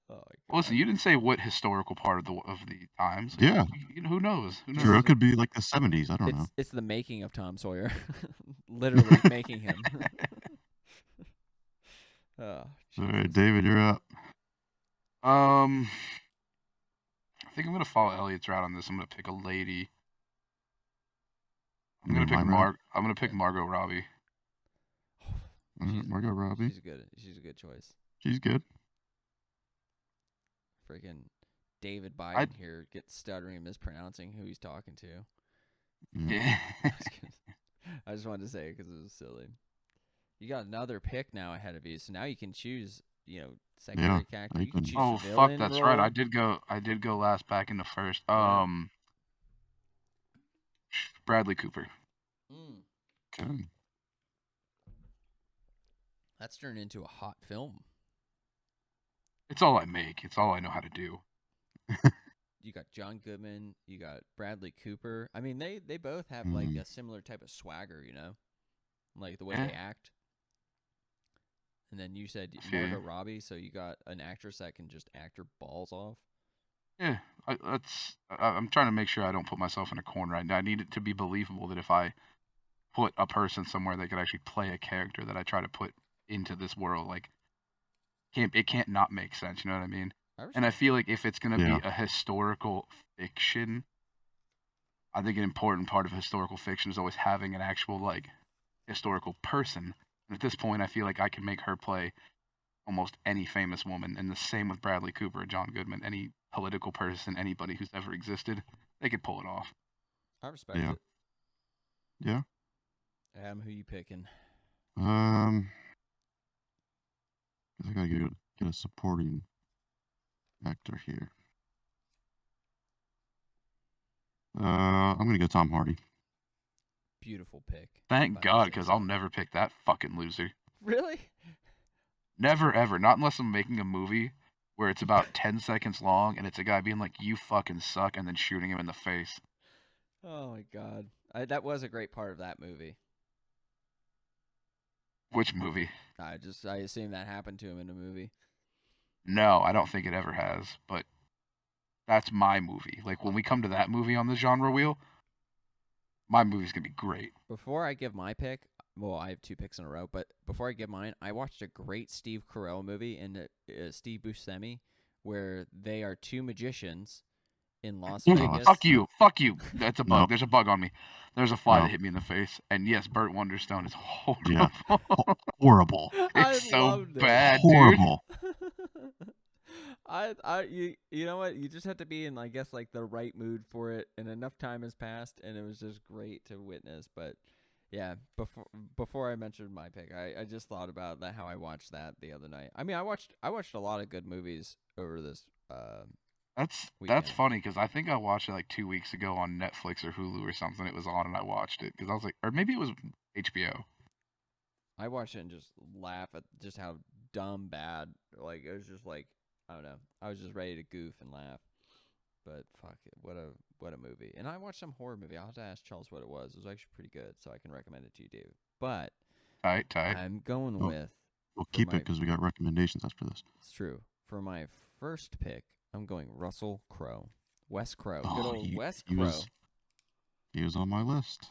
Oh, my God. Listen, you didn't say what historical part of the times. Yeah. Who knows? Who knows? Sure, it could be like the 70s. I don't know. It's the making of Tom Sawyer. Literally making him. Oh, All right, Jesus. David, you're up. I think I'm gonna follow Elliott's route on this. I'm gonna pick a lady. I'm gonna Doing pick my route? I'm gonna pick Margot Robbie. All right, Margot Robbie. She's a good choice. She's good. Freaking David Biden here gets stuttering and mispronouncing who he's talking to. Yeah. I just wanted to say it because it was silly. You got another pick now ahead of you, so now you can choose. Secondary character. You can choose Oh a fuck, villain that's role. right. I did go last back in the first. Yeah. Bradley Cooper. Okay. That's turned into a hot film. It's all I make. It's all I know how to do. You got John Goodman. You got Bradley Cooper. I mean, they both have like a similar type of swagger, like the way they act. And then you said Margot Robbie, so you got an actress that can just act her balls off. Yeah, I'm trying to make sure I don't put myself in a corner. I need it to be believable that if I put a person somewhere that could actually play a character that I try to put into this world, like it can't not make sense. You know what I mean? And I feel like if it's gonna be a historical fiction, I think an important part of historical fiction is always having an actual like historical person. And at this point, I feel like I can make her play almost any famous woman, and the same with Bradley Cooper or John Goodman. Any political person, anybody who's ever existed, they could pull it off. I respect it. Yeah. Adam, who you picking? I gotta get a supporting actor here. I'm gonna go Tom Hardy. Beautiful pick. Thank God, because I'll never pick that fucking loser. Really? Never, ever. Not unless I'm making a movie where it's about 10 seconds long and it's a guy being like, you fucking suck, and then shooting him in the face. Oh, my God. That was a great part of that movie. Which movie? I assume that happened to him in a movie. No, I don't think it ever has, but that's my movie. Like, when we come to that movie on the genre wheel, my movie's going to be great. Before I give my pick, well, I have 2 picks in a row, but before I give mine, I watched a great Steve Carell movie in Steve Buscemi where they are 2 magicians in Las Vegas. Fuck you. That's a bug. No. There's a bug on me. There's a fly that hit me in the face. And yes, Burt Wonderstone is horrible. Yeah. Horrible. It's so loved it. bad, Horrible. You know what? You just have to be in, I guess, like the right mood for it, and enough time has passed, and it was just great to witness. But yeah, before I mentioned my pick, I just thought about that, how I watched that the other night. I mean, I watched a lot of good movies over this. That's weekend. funny because I think I watched it like 2 weeks ago on Netflix or Hulu or something. It was on and I watched it because I was like, or maybe it was HBO. I watched it and just laugh at just how dumb bad. Like it was just like I don't know. I was just ready to goof and laugh. But fuck it, what a movie. And I watched some horror movie. I'll have to ask Charles what it was. It was actually pretty good, so I can recommend it to you, David. But Tight. I'm going Oh, with We'll for keep my it because we got recommendations after this. it's true. For my first pick, I'm going Russell Crowe. Wes Crowe. Good Oh, old Wes he Crowe. was on my list.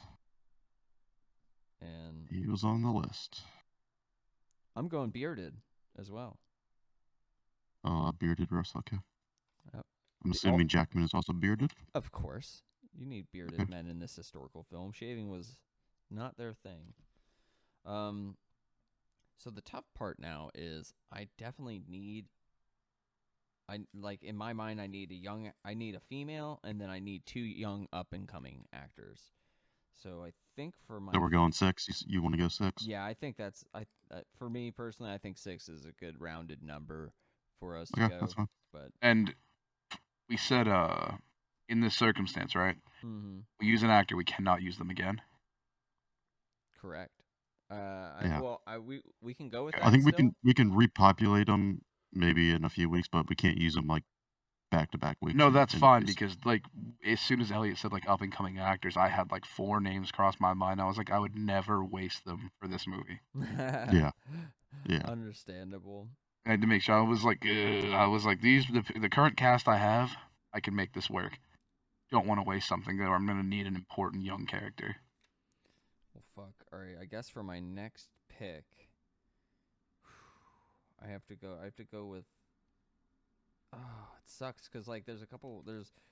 And He was on the list. I'm going bearded as well. Bearded Russ. Okay. Yep. I'm assuming Jackman is also bearded. Of course. You need bearded Okay. men in this historical film. Shaving was not their thing. So the tough part now is I definitely need in my mind I need a female and then I need 2 young up and coming actors. So I think for my So we're going 6. You want to go 6? yeah, I think that's for me personally I think 6 is a good rounded number for us to Okay, go. that's fine. But And we said, in this circumstance, right? We use an actor, we cannot use them again. correct. Yeah. We can go with that. I think still. we can repopulate them maybe in a few weeks, but we can't use them like back-to-back weeks. No, in- that's in fine days. because like as soon as Elliott said like up and coming actors, I had like 4 names cross my mind. I was like, I would never waste them for this movie. Yeah. Understandable. I had to make sure I was like the current cast I have, I can make this work. Don't want to waste something that I'm gonna need an important young character. Well, fuck. All right. I guess for my next pick, I have to go with. Oh, it sucks because like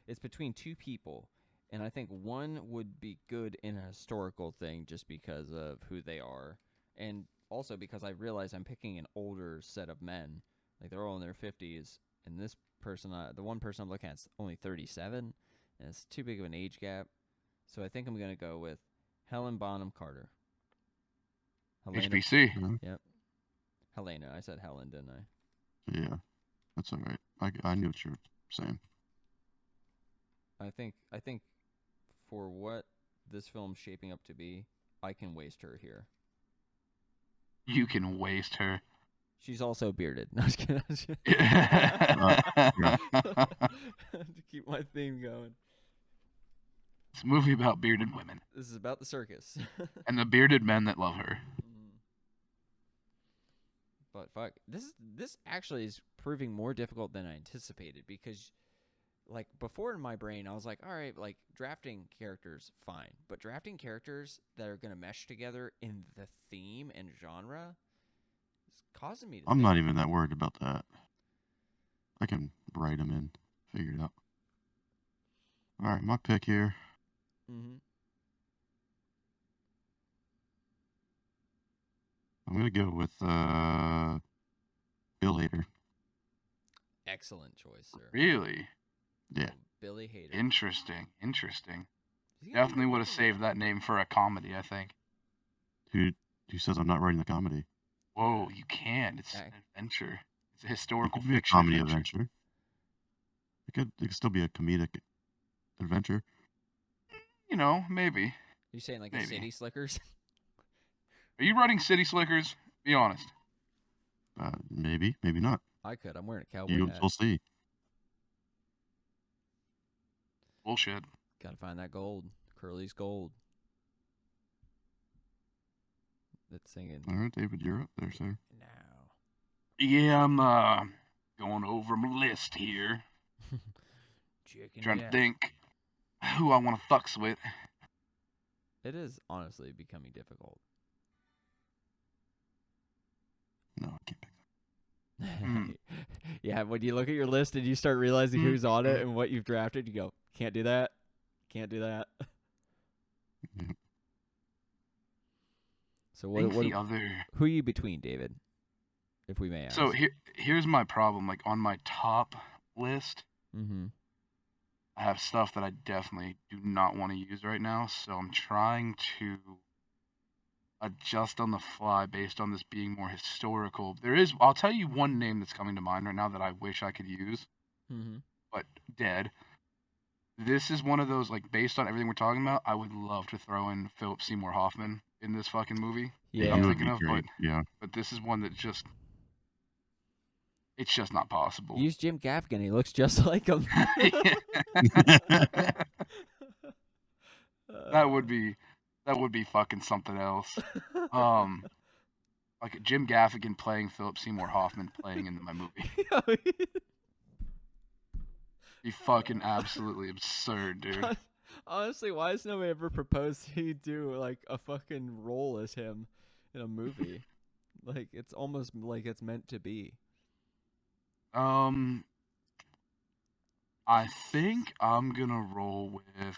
it's between 2 people, and I think one would be good in a historical thing just because of who they are, and also because I realize I'm picking an older set of men, like they're all in their 50s, and this person, the one person I'm looking at is only 37, and it's too big of an age gap, so I think I'm gonna go with Helen Bonham Carter. Helena. HBC. Yep. Helena. I said Helen, didn't I? Yeah, that's all right. I knew what you were saying. I think for what this film's shaping up to be, I can waste her here. You can waste her. She's also bearded. No, I was kidding. Yeah. To keep my theme going. It's a movie about bearded women This is about the circus. and the bearded men that love her. But fuck, this actually is proving more difficult than I anticipated because, like, before in my brain I was like, all right, like drafting characters, fine, but drafting characters that are gonna mesh together in the theme and genre is causing me to. I'm not even that worried about that. I can write them in, figure it out. All right, my pick here. I'm gonna go with Bill Hader. Excellent choice, sir. Really? Yeah. Billy Hader. Interesting. Definitely would have saved that name for a comedy, I think. Who says I'm not writing the comedy? Whoa, you can. It's an adventure. It's a It historical could be a fiction comedy adventure. adventure. It could still be a comedic adventure. You know, maybe. You saying like Maybe. a City Slickers? Are you writing City Slickers? Be honest. Maybe not. I could. I'm wearing a cowboy hat. You'll see. Bullshit. Gotta find that gold. Curly's gold. That's singing. All right, David, you're up there, sir. Now. Yeah, I'm going over my list here. Trying to think who I want to fucks with. It is honestly becoming difficult. No, I can't pick that. Yeah, when you look at your list and you start realizing who's on it and what you've drafted, you go, can't do that. Can't do that. Mhm. So who are you between, David? If we may ask. So here's my problem. Like on my top list, I have stuff that I definitely do not want to use right now. So I'm trying to adjust on the fly based on this being more historical. I'll tell you one name that's coming to mind right now that I wish I could use, but dead. this is one of those, like, based on everything we're talking about, I would love to throw in Philip Seymour Hoffman in this fucking movie. Yeah. I'm He would thinking be of, great. Yeah. but this is one that just, it's just not possible. Use Jim Gaffigan. He looks just like him. That would be fucking something else. Like Jim Gaffigan playing Philip Seymour Hoffman playing in my movie. Be fucking absolutely absurd, dude. Honestly, why has nobody ever proposed he do like a fucking role as him in a movie? Like it's almost like it's meant to be. I think I'm gonna roll with.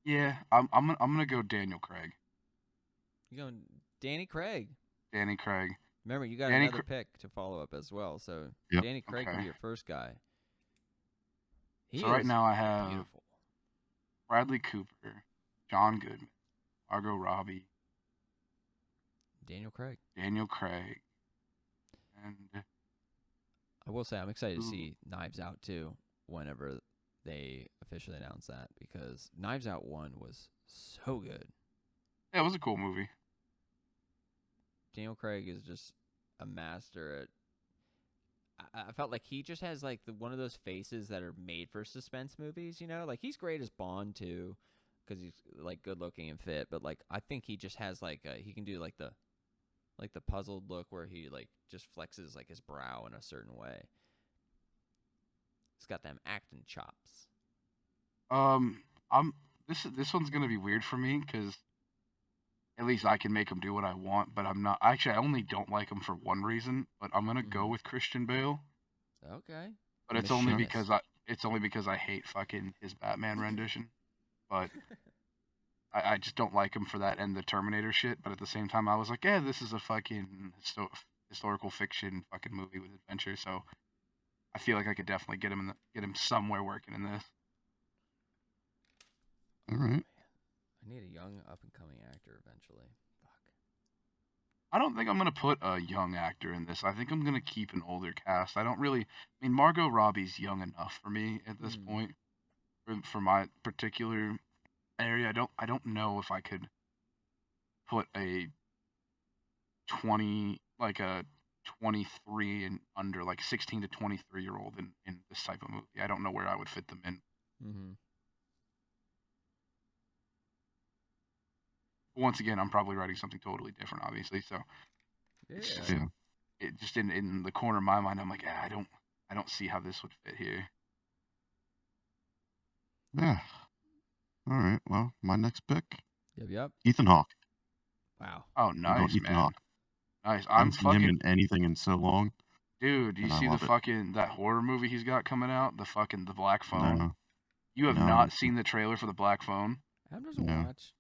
Yeah, I'm gonna go Daniel Craig. You going Danny Craig? Danny Craig. Remember, you got Danny another pick to follow up as well. So Yep. Danny Craig can Okay. be your first guy. He So right is now I have beautiful. Bradley Cooper, John Goodman, Margot Robbie, Daniel Craig. Daniel Craig, and I will say I'm excited to Ooh. see Knives Out too whenever they officially announce that, because Knives Out 1 was so good. yeah, it was a cool movie. Daniel Craig is just a master at. I felt like he just has like one of those faces that are made for suspense movies. You know, like he's great as Bond too, because he's like good looking and fit. But like I think he just has like he can do like the puzzled look where he like just flexes like his brow in a certain way. He's got them acting chops. This one's gonna be weird for me because at least I can make him do what I want, but I'm not. Actually, I only don't like him for one reason, but I'm gonna go with Christian Bale. Okay. But it's only Machinist. because I hate fucking his Batman rendition. But I just don't like him for that and the Terminator shit. But at the same time, I was like, yeah, this is a fucking historical fiction fucking movie with adventure. So I feel like I could definitely get him somewhere working in this. All right. I need a young up and coming actor eventually. Fuck. I don't think I'm gonna put a young actor in this. I think I'm gonna keep an older cast. I don't really. I mean, Margot Robbie's young enough for me at this point, for my particular area. I don't know if I could put a 23 and under, like 16 to 23-year-old in this type of movie. I don't know where I would fit them in. Mm-hmm. Once again, I'm probably writing something totally different, obviously. So it's just, Yeah. it just in the corner of my mind, I'm like, yeah, I don't see how this would fit here. Yeah. All right. Well, my next pick, Yep. Ethan Hawke. Wow. Oh, I'm going nice, Ethan man. Hawke. Nice. I I'm haven't seen him fucking in anything in so long. dude. You and I see the love it. fucking that horror movie he's got coming out, the Black Phone. No. You have No, I not haven't seen the trailer for the Black Phone, Adam doesn't No. watch.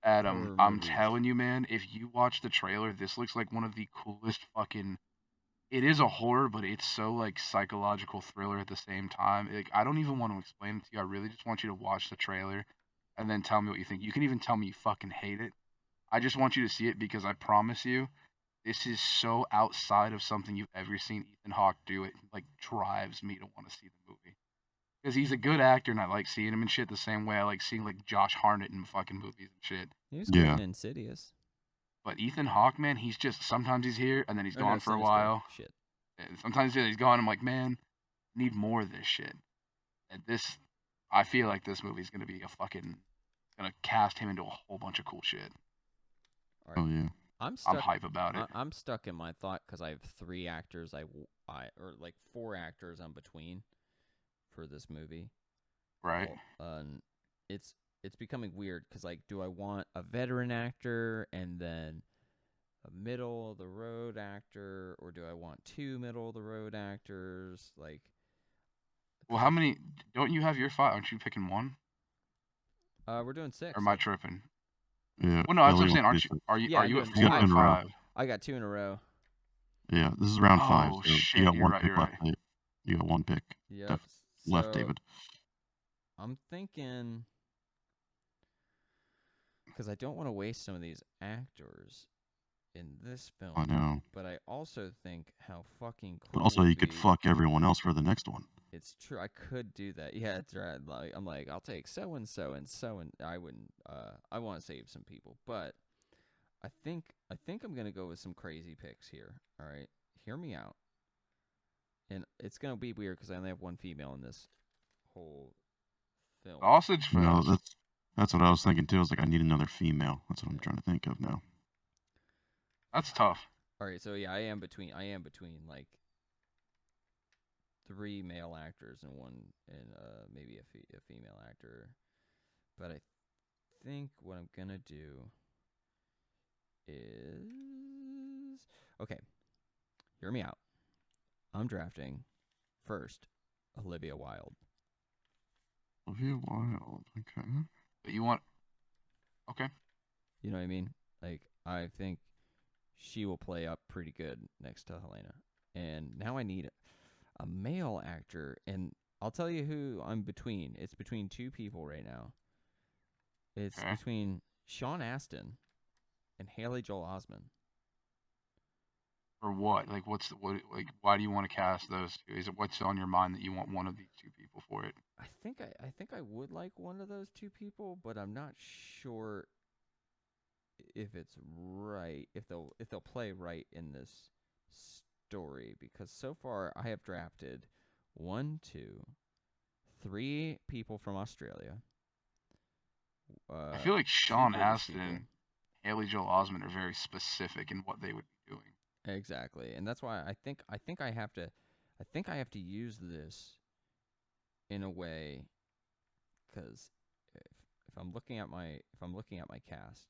Adam. Horror I'm movies. telling you, man. If you watch the trailer, this looks like one of the coolest fucking. It is a horror, but it's so like psychological thriller at the same time. Like I don't even want to explain it to you. I really just want you to watch the trailer, and then tell me what you think. You can even tell me you fucking hate it. I just want you to see it because I promise you, this is so outside of something you've ever seen Ethan Hawke do. It like drives me to want to see the movie because he's a good actor, and I like seeing him in shit the same way I like seeing like Josh Hartnett in fucking movies and shit. He was good Yeah. in Insidious. But Ethan Hawke, man, he's just sometimes he's here and then he's Or no, gone for a Sinister. while. Shit. And sometimes he's gone. I'm like, man, need more of this shit. And this, I feel like this movie's gonna be gonna cast him into a whole bunch of cool shit. All right. Oh yeah. I'm I'm stuck. hype about it. I'm stuck in my thought because I have 3 actors. Or like 4 actors I'm between for this movie. Right? And it's becoming weird because like, do I want a veteran actor and then a middle of the road actor, or do I want 2 middle of the road actors? Like, Well, how many? Don't you have your 5? Aren't you picking 1? we're doing 6. Or am I tripping? Yeah. Well, no, that's what I'm Elliott saying. wants to do Are you? Yeah, Are I'm you at doing 4 or five. 5? I got 2 in a row. Yeah. This is round 5. Oh So shit! you got You're one right. pick You're left. right. You got one pick Yep. left, So, David. I'm thinking because I don't want to waste some of these actors in this I film, know. but I also think how fucking cool. But also, you would could be- fuck everyone else for the next one. It's true. I could do that. Yeah, it's right. Like I'm like, I'll take so and so and so and I wouldn't. I want to save some people, but I think I'm gonna go with some crazy picks here. All right, hear me out. And it's gonna be weird because I only have one female in this whole film. Sausage fest. No, that's what I was thinking too. I was like, I need another female. That's what I'm trying to think of now. That's tough. All right, so yeah, I am between like 3 male actors and one and maybe a female actor. But I think what I'm gonna do is okay. Hear me out. I'm drafting first Olivia Wilde. Olivia Wilde. Okay. But you want? Okay. You know what I mean? Like I think she will play up pretty good next to Helena. And now I need a male actor, and I'll tell you who I'm between. It's between 2 people right now. It's Okay. between Sean Astin and Haley Joel Osment. Or what? Like, why do you want to cast those two? Is it what's on your mind that you want one of these 2 people for it? I think I would like one of those 2 people, but I'm not sure if it's right, if they'll play right in this story, because so far I have drafted 1, 2, 3 people from Australia. I feel like 2 Sean British Astin people. and Haley Joel Osment are very specific in what they would be doing. Exactly, and that's why I think I have to use this in a way, because if I'm looking at my cast,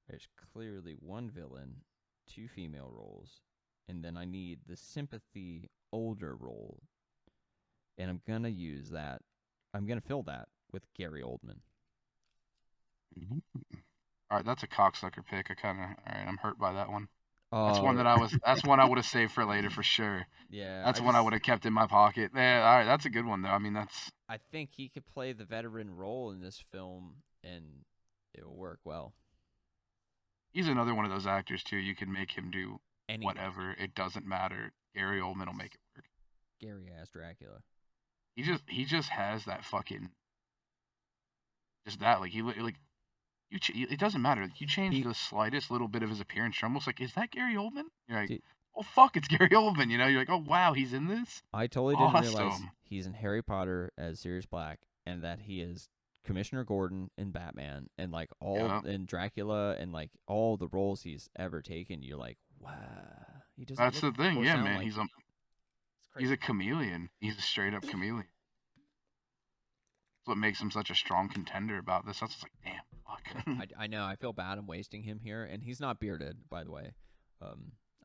there's clearly 1 villain, 2 female roles, and then I need the sympathy older role, and I'm gonna use that. I'm gonna fill that with Gary Oldman. All right, that's a cocksucker pick. All right, I'm hurt by that one. Oh, That's one that that's one I would have saved for later for sure. Yeah, That's one I would have kept in my pocket. Yeah, all right, that's a good one though. I mean, I think he could play the veteran role in this film, and it will work well. He's another one of those actors too. You can make him do Anything. whatever. It doesn't matter. Gary Oldman will make it work. Gary ass Dracula. He just has that fucking just that like it doesn't matter. You change the slightest little bit of his appearance, you're almost like, is that Gary Oldman? You're like, Dude. Oh fuck, it's Gary Oldman. You know, you're like, oh wow, he's in this. I totally didn't realize Awesome. he's in Harry Potter as Sirius Black, and that he is Commissioner Gordon in Batman, and like all in Dracula, and like all the roles he's ever taken. You're like, wow, he doesn't. That's the look thing, or yeah, sound man. like- He's crazy. a chameleon. He's a straight up chameleon. That's what makes him such a strong contender about this. That's just like, damn, fuck. I know. I feel bad. I'm wasting him here, and he's not bearded, by the way. I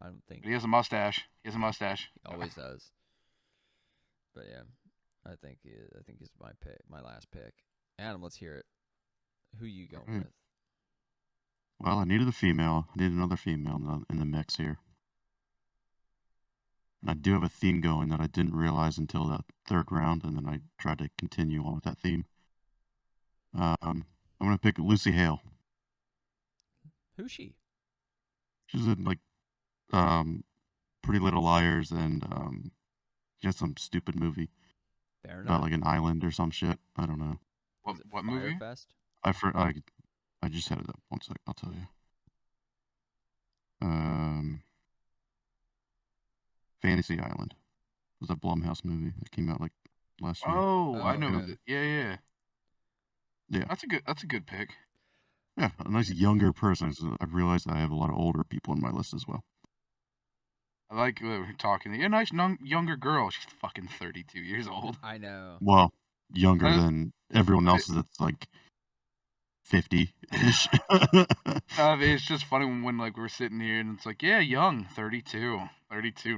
don't think But he has a mustache. He always does. But yeah, I think he's my pick, my last pick. Adam, let's hear it. Who you going Alright. with? Well, I needed a female. I need another female in the mix here. And I do have a theme going that I didn't realize until that 3rd round, and then I tried to continue on with that theme. I'm going to pick Lucy Hale. Who's she? She's in, like, Pretty Little Liars, and she has some stupid movie Fair about, enough. like, an island or some shit. I don't know. Is it What movie? Firefest? I just had it up. One sec, I'll tell you. Fantasy Island. It was a Blumhouse movie that came out like last year. Oh, I know. okay. Yeah. Yeah. That's a good pick. Yeah, a nice younger person. So I realized I have a lot of older people on my list as well. I like we're talking. You're a nice younger girl. She's fucking 32 years old. I know. Well, younger Uh, than everyone else that's like 50-ish. It's just funny when like we're sitting here and it's like, yeah, young, 32,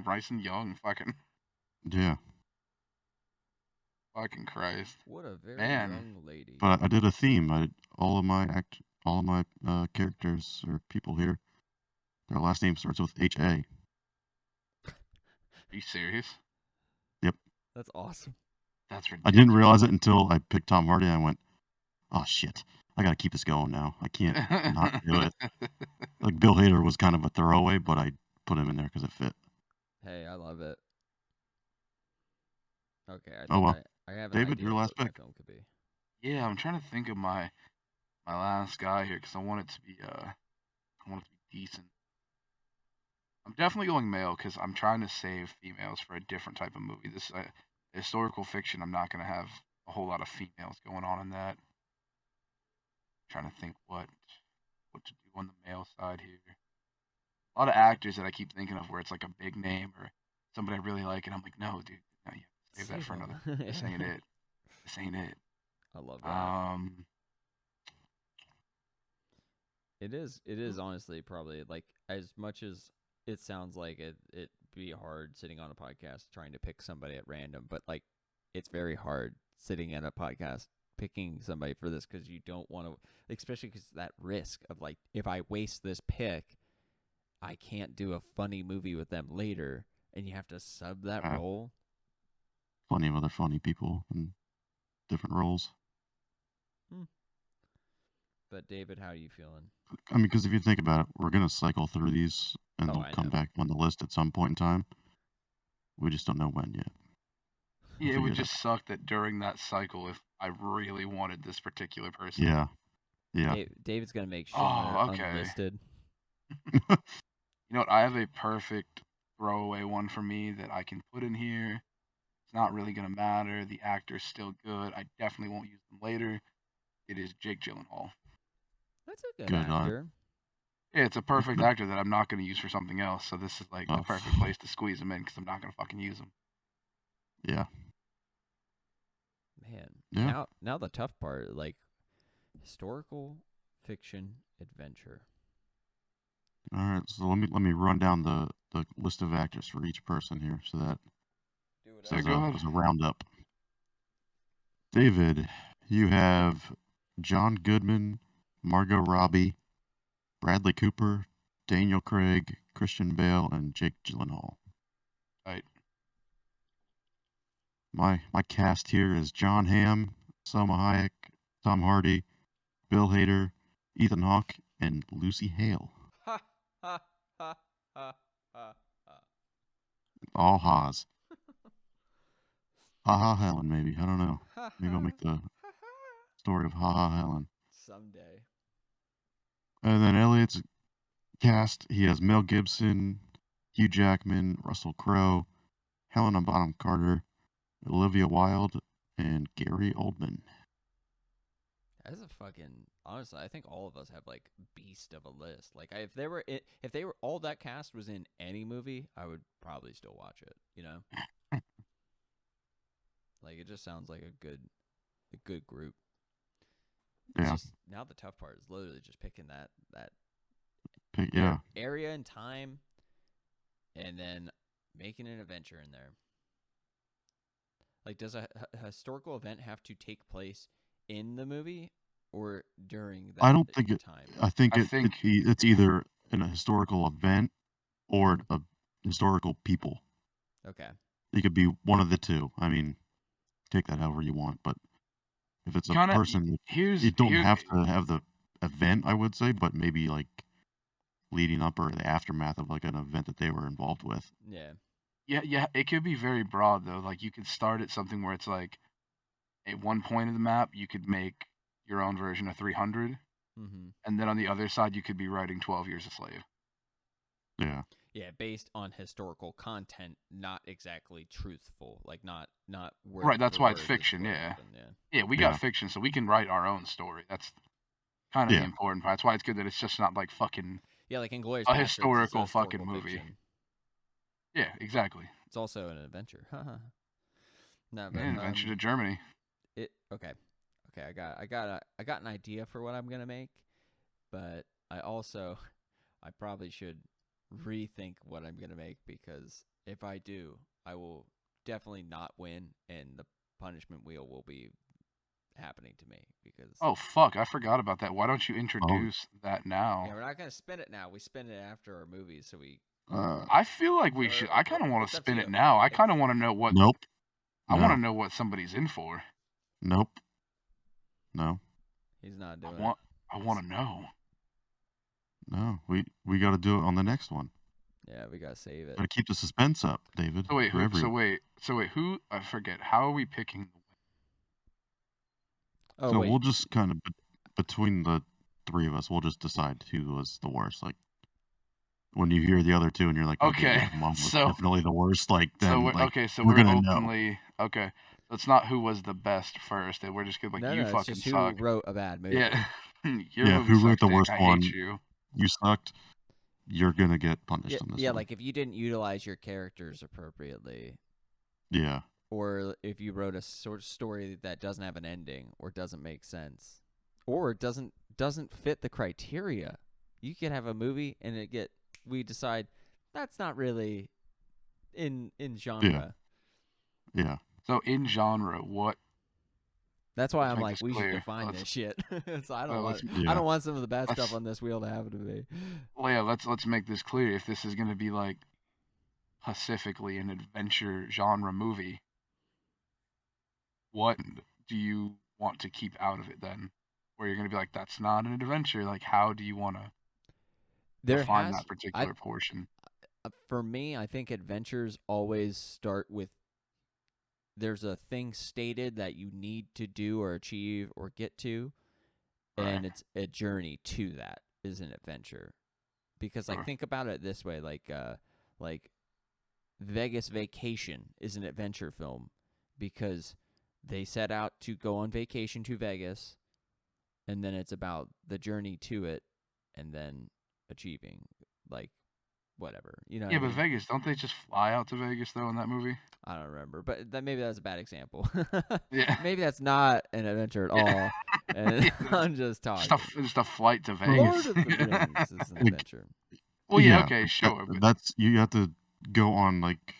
nice and young, fucking Yeah. fucking Christ. What a very Man. young lady. But I did a theme. All of my characters or people here, their last name starts with H.A. Are you serious? That's awesome. That's I ridiculous. didn't realize it until I picked Tom Hardy, and I went, oh shit, I gotta keep this going now. I can't not do it. Like, Bill Hader was kind of a throwaway, but I put him in there because it fit. Hey, I love it. Okay, I Oh, think well. I have an David, idea your of last what my pick. film could be. Yeah, I'm trying to think of my last guy here because I want it to be decent. I'm definitely going male because I'm trying to save females for a different type of movie. This historical fiction. I'm not gonna have a whole lot of females going on in that. Trying to think what to do on the male side here. A lot of actors that I keep thinking of where it's like a big name or somebody I really like, and I'm like, no, dude, no, you have to save that for him. another. This ain't it. This ain't it. I love that. It Hmm. is honestly probably like as much as it sounds like it be hard sitting on a podcast trying to pick somebody at random, but like it's very hard sitting at a podcast picking somebody for this because you don't want to, especially because that risk of like if I waste this pick, I can't do a funny movie with them later, and you have to sub that role. Plenty of other funny people in different roles. But David, how are you feeling? I mean, because if you think about it, we're gonna cycle through these, and they'll come back on the list at some point in time. We just don't know when yet. Yeah, it would just suck that during that cycle, if I really wanted this particular person. Yeah. Yeah. David's gonna make Schindler okay. unlisted. You know what? I have a perfect throwaway one for me that I can put in here. It's not really gonna matter. The actor's still good. I definitely won't use them later. It is Jake Gyllenhaal. That's a good actor. Yeah, it's a perfect actor that I'm not going to use for something else. So this is like the perfect place to squeeze him in because I'm not going to fucking use him. Yeah. Man. Yeah. Now the tough part, like historical fiction adventure. All right, so let me run down the list of actors for each person here, so that as a roundup. David, you have John Goodman, Margot Robbie, Bradley Cooper, Daniel Craig, Christian Bale, and Jake Gyllenhaal. Right. My cast here is John Hamm, Selma Hayek, Tom Hardy, Bill Hader, Ethan Hawke, and Lucy Hale. Ha ha ha ha ha. All ha's. Ha ha Helen, maybe. I don't know. Maybe I'll make the story of Ha Ha Helen. Someday. And then Elliott's cast, he has Mel Gibson, Hugh Jackman, Russell Crowe, Helena Bonham Carter, Olivia Wilde, and Gary Oldman. That's a fucking honestly, I think all of us have like beast of a list. Like if they were all that cast was in any movie, I would probably still watch it, you know? Like it just sounds like a good group. It's just now the tough part is literally just picking that area and time and then making an adventure in there. Like does a historical event have to take place in the movie or during that I don't think time? I think it's either a historical event or a historical people. Okay. It could be one of the two. I mean, take that however you want, but if it's a person, you don't have to have the event, I would say, but maybe like leading up or the aftermath of like an event that they were involved with. Yeah. Yeah, it could be very broad though. Like you could start at something where it's like at one point of the map you could make your own version of 300, and then on the other side you could be writing 12 Years a Slave. Yeah. Yeah, based on historical content, not exactly truthful, like not word right. That's why it's word fiction. is Yeah. spoken, Yeah, we got fiction, so we can write our own story. That's kind of the important part. That's why it's good that it's just not like fucking like Inglourious a Basterds, historical it's fucking movie. fiction. Yeah, exactly. It's also an adventure. No, but an adventure to Germany. Okay. I got an idea for what I'm gonna make, but I probably should rethink what I'm gonna make because if I do, I will definitely not win, and the punishment wheel will be happening to me because. Oh fuck! I forgot about that. Why don't you introduce that now? Yeah, we're not gonna spin it now. We spin it after our movies, so we. I feel like we should. I kind of want to spin it now. I kind of want to know what. Nope. I want to know what somebody's in for. Nope. No. He's not doing it. I want to know. No, we got to do it on the next one. Yeah, we gotta save it. Gotta keep the suspense up, David. So wait, for everyone. who? I forget. How are we picking the Oh So wait, we'll just kind of between the three of us, we'll just decide who was the worst. Like when you hear the other two and you're like, okay, Okay, yeah, mom was so definitely the worst. Like so then, we're like okay. So we're we're gonna know. openly okay. So it's not who was the best first. And we're just gonna be like, no, you it's fucking just who suck. wrote a bad movie. Yeah, your Yeah, movie who wrote sucks the dick. worst I hate one? you. You sucked. You're gonna get Yeah, punished on this yeah. one. Like if you didn't utilize your characters appropriately, Yeah, or if you wrote a sort of story that doesn't have an ending or doesn't make sense, or doesn't fit the criteria, you could have a movie and we decide that's not really in genre. yeah. So in genre, what? That's why Let's I'm make like, this we should clear. define Let's this shit. So I don't uh, want let's I Yeah. don't want some of the bad stuff let's on this wheel to happen to me. well, yeah. Let's make this clear. If this is gonna be like specifically an adventure genre movie, what do you want to keep out of it then? Where you're gonna be like, that's not an adventure. Like, how do you want to There define has that particular portion? for me, I think adventures always start with there's a thing stated that you need to do or achieve or get to, Right. and it's a journey to that is an adventure. Because like Sure. think about it this way, like Vegas Vacation is an adventure film because they set out to go on vacation to Vegas, and then it's about the journey to it, and then achieving like whatever. You know what Yeah, I but mean? Vegas, don't they just fly out to Vegas though in that movie? I don't remember, but maybe that's a bad example. Yeah. Maybe that's not an adventure at Yeah. all, and Yeah, I'm just just talking. just a flight to Well, Vegas. Lord of the Rings is an Like, adventure. Well, yeah, yeah, okay, but sure, but that's you have to go on like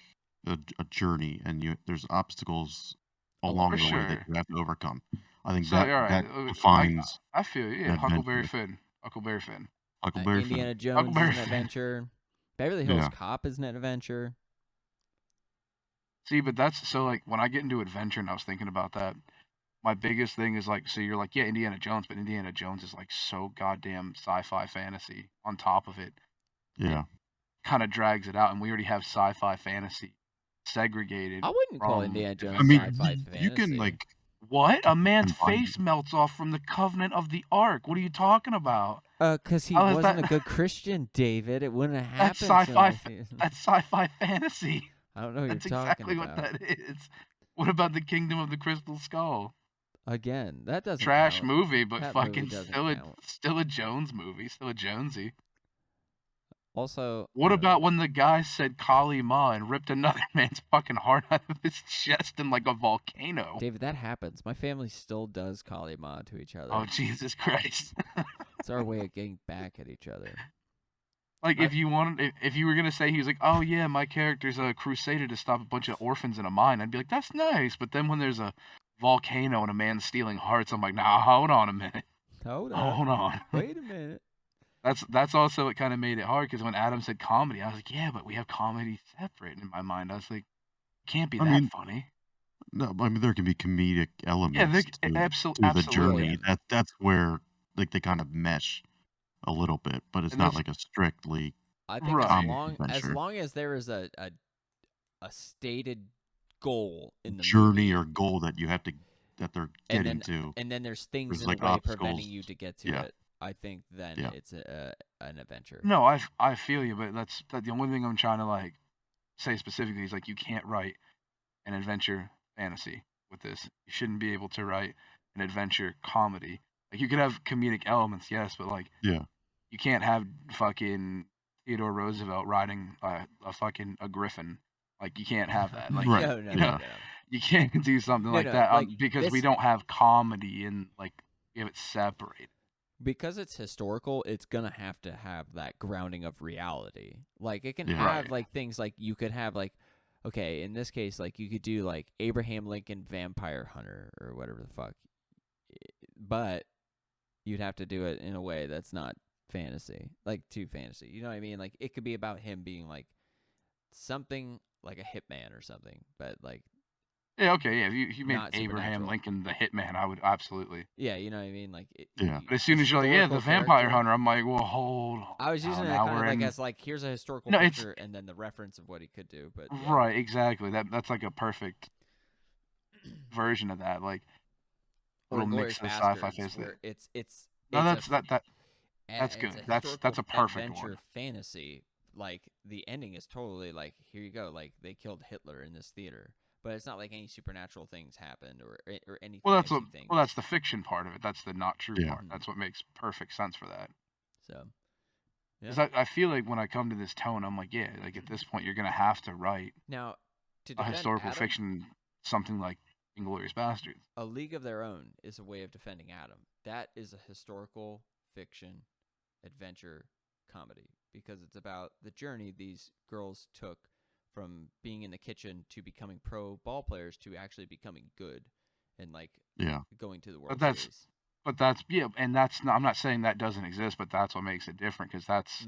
a journey, and there's obstacles Along along for the way that sure. you have to overcome. I think So, all right, that I defines I feel you. an Yeah, Huckleberry adventure. Finn. Huckleberry Finn. Huckleberry Finn. Indiana Jones is Huckleberry an Finn. adventure. Beverly Hills Yeah, Cop is an adventure. See, but that's so like when I get into adventure and I was thinking about that, my biggest thing is like, so you're like, yeah, Indiana Jones, but Indiana Jones is like so goddamn sci-fi fantasy on top of it. yeah. Kind of drags it out, and we already have sci-fi fantasy segregated I wouldn't call from Indiana Jones I mean, adventure. sci-fi you can fantasy. like What? A man's combine face them. melts off from the covenant of the ark. What are you talking about? 'Cause he How is wasn't that? a good Christian, David. It wouldn't have That's happened so sci-fi. much. That's sci-fi fantasy. I don't know what That's you're talking exactly what about. that is. What about the Kingdom of the Crystal Skull? Again, that doesn't Trash count. movie, but That movie fucking doesn't still count. still a Jones movie, still a Jonesy. Also, What about when the guy said Kali Ma and ripped another man's fucking heart out of his chest in like a volcano? David? That happens. My family still does Kali Ma to each other. Oh Jesus Christ! It's our way of getting back at each other. Like I- if you wanted, if you were gonna say he was like, oh yeah, my character's a crusader to stop a bunch of orphans in a mine, I'd be like, that's nice. But then when there's a volcano and a man stealing hearts, I'm like, nah, hold on a minute, Hold up. hold on. Wait a minute. That's also what kind of made it hard because when Adam said comedy, I was like, yeah, but we have comedy separate in my mind. I was like, can't be I that mean, funny. no, I mean there can be comedic Yeah, elements to the absolutely. journey. Yeah. That's where like they kind of mesh a little bit, but it's And not that's like a strictly I think right. comic as adventure long as there is a stated goal in the journey movie, or goal that they're and getting then to. and then there's things There's in the like way obstacles. preventing you to get to Yeah, it. I think then yeah. it's an adventure. No, I feel you, but that's the only thing I'm trying to like say specifically is like you can't write an adventure fantasy with this. You shouldn't be able to write an adventure comedy. Like you could have comedic elements, yes, but like Yeah. you can't have fucking Theodore Roosevelt riding a griffin. Like you can't have that. Like Right. No, no, you no, know, no, no. you can't do something No, like no, that like because we this don't have comedy in like we have it separated. because it's historical. It's gonna have to have that grounding of reality. Like it can Yeah. have Right. like things like you could have like okay, in this case, like you could do like Abraham Lincoln Vampire Hunter or whatever the fuck, but you'd have to do it in a way that's not fantasy, like too fantasy. You know what I mean? Like it could be about him being like something like a hitman or something, but like Yeah, okay, yeah. If you made Not Abraham supernatural. Lincoln the hitman, I would absolutely. Yeah, you know what I mean. Like, Yeah. But as soon as you're like, yeah, the vampire character. hunter, I'm like, well, hold on. I was using it now kind we're of like in. as like here's a historical No, it's figure and then the reference of what he could do. But yeah. right, exactly. That's like a perfect version of that, like Or little Glorious mix of sci-fi Bastards, face. where it's No, it's a that's good. it's a That's historical a perfect adventure one. fantasy. Like the ending is totally like here you go, like they killed Hitler in this theater, but it's not like any supernatural things happened or any Well, fantasy things. that's the fiction part of it. That's the not true Yeah. part. That's what makes perfect sense for that. So, yeah. 'Cause I feel like when I come to this tone, I'm like, yeah, like at this point, you're gonna have to write Now, to a defend historical Adam, fiction, something like *Inglourious Basterds*. A League of Their Own is a way of defending Adam. That is a historical fiction adventure comedy because it's about the journey these girls took from being in the kitchen to becoming pro ball players to actually becoming good and like Yeah. going to the World that's- Series. But that's yeah, and that's not, I'm not saying that doesn't exist, but that's what makes it different because that's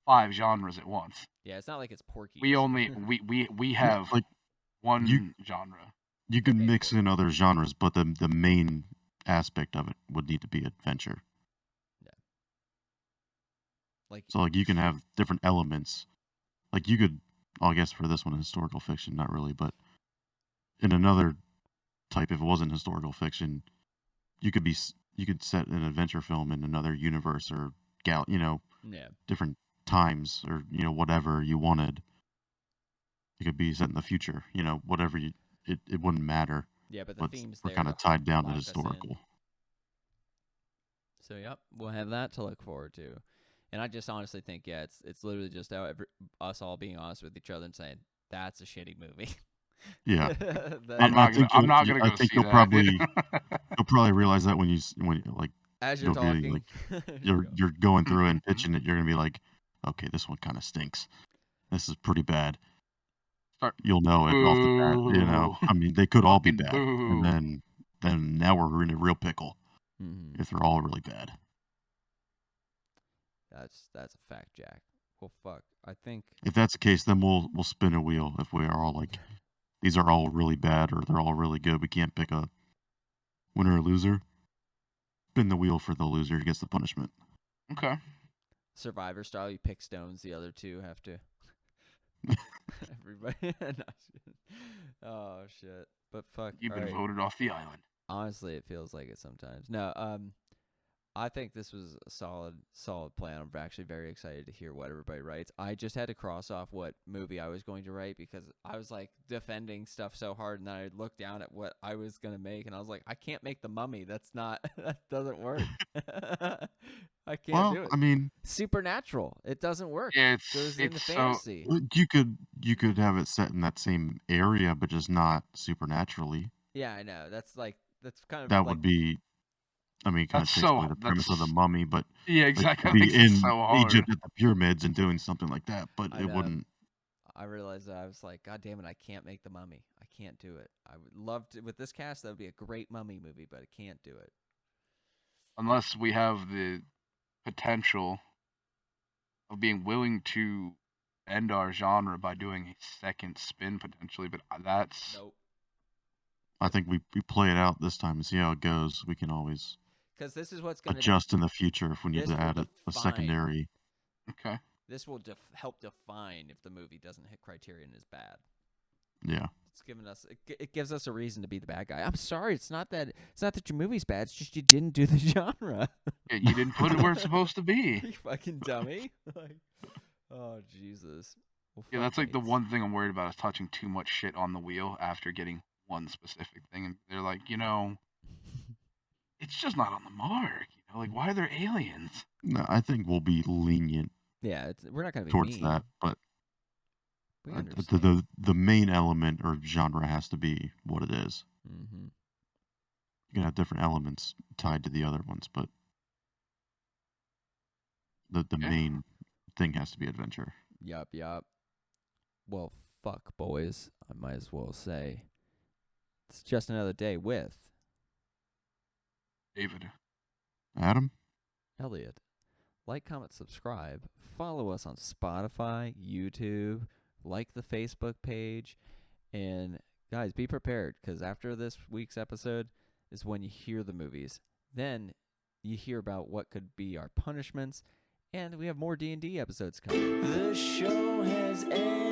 5 genres at once. Yeah, it's not like it's Porky. We only we have like one you- genre. You can mix in other genres, but the main aspect of it would need to be adventure. Yeah. Like So like you can have different elements. Like you could, I guess for this one, historical fiction, not really, but in another type, if it wasn't historical fiction, you could set an adventure film in another universe or yeah. different times or whatever you wanted. It could be set in the future, whatever it wouldn't matter. Yeah, but the themes we're there kind of to tied down to lock us in. historical. So yep, we'll have that to look forward to. And I just honestly think, yeah, it's literally just us all being honest with each other and saying that's a shitty movie. Yeah. I'm not gonna go see you'll that. You'll probably realize that when you like as you're you'll be talking, like you're going through it and pitching it. You're gonna be like, okay, this one kind of stinks. This is pretty bad. You'll know it off the bat. I mean, they could all be bad, boo. and then now we're in a real pickle if they're all really bad. That's a fact, Jack. Well, fuck. I think if that's the case, then we'll spin a wheel. If we are all like, these are all really bad or they're all really good, we can't pick a winner or loser. Spin the wheel for the loser who gets the punishment. Okay. Survivor style, you pick stones. The other two have to. Everybody. Oh shit! But fuck. You've been voted off the island. Honestly, it feels like it sometimes. No, I think this was a solid plan. I'm actually very excited to hear what everybody writes. I just had to cross off what movie I was going to write because I was like defending stuff so hard, and then I looked down at what I was gonna make, and I was like, I can't make The Mummy. That doesn't work. I can't do it. I mean, supernatural. It doesn't work. Yeah, Goes into it's so fantasy. you could have it set in that same area, but just not supernaturally. Yeah, I know. That's kind of That like, would be. I mean, kind of takes away the premise of The Mummy, but yeah, exactly. Like, Makes be it in so hard. Egypt at the pyramids and doing something like that, but I it know. wouldn't. I realized that I was like, God damn it, I can't make The Mummy. I can't do it. I would love to with this cast. That would be a great Mummy movie, but I can't do it. Unless we have the potential of being willing to end our genre by doing a second spin potentially, but that's Nope. I think we play it out this time and see how it goes. We can always Because this is what's going to adjust in the future if we need this to will add a define- secondary. okay. This will help define if the movie doesn't hit criterion is bad. Yeah. It's giving us it gives us a reason to be the bad guy. I'm sorry, it's not that your movie's bad. It's just you didn't do the genre. Yeah, you didn't put it where it's supposed to be. You fucking dummy. Oh Jesus. Well, Yeah, fuck that's like the mates. one thing I'm worried about is touching too much shit on the wheel after getting one specific thing, and they're like, it's just not on the mark. Like why are there aliens? No, I think we'll be lenient Yeah, we're not going to be towards mean. that, but We understand. the main element or genre has to be what it is. Mm-hmm. You can have different elements tied to the other ones, but the main thing has to be adventure. Yup. Well, fuck, boys. I might as well say it's just another day with David. Adam? Elliott. Like, comment, subscribe. Follow us on Spotify, YouTube. Like the Facebook page. And guys, be prepared, because after this week's episode is when you hear the movies. Then you hear about what could be our punishments, and we have more D&D episodes coming. The show has ended.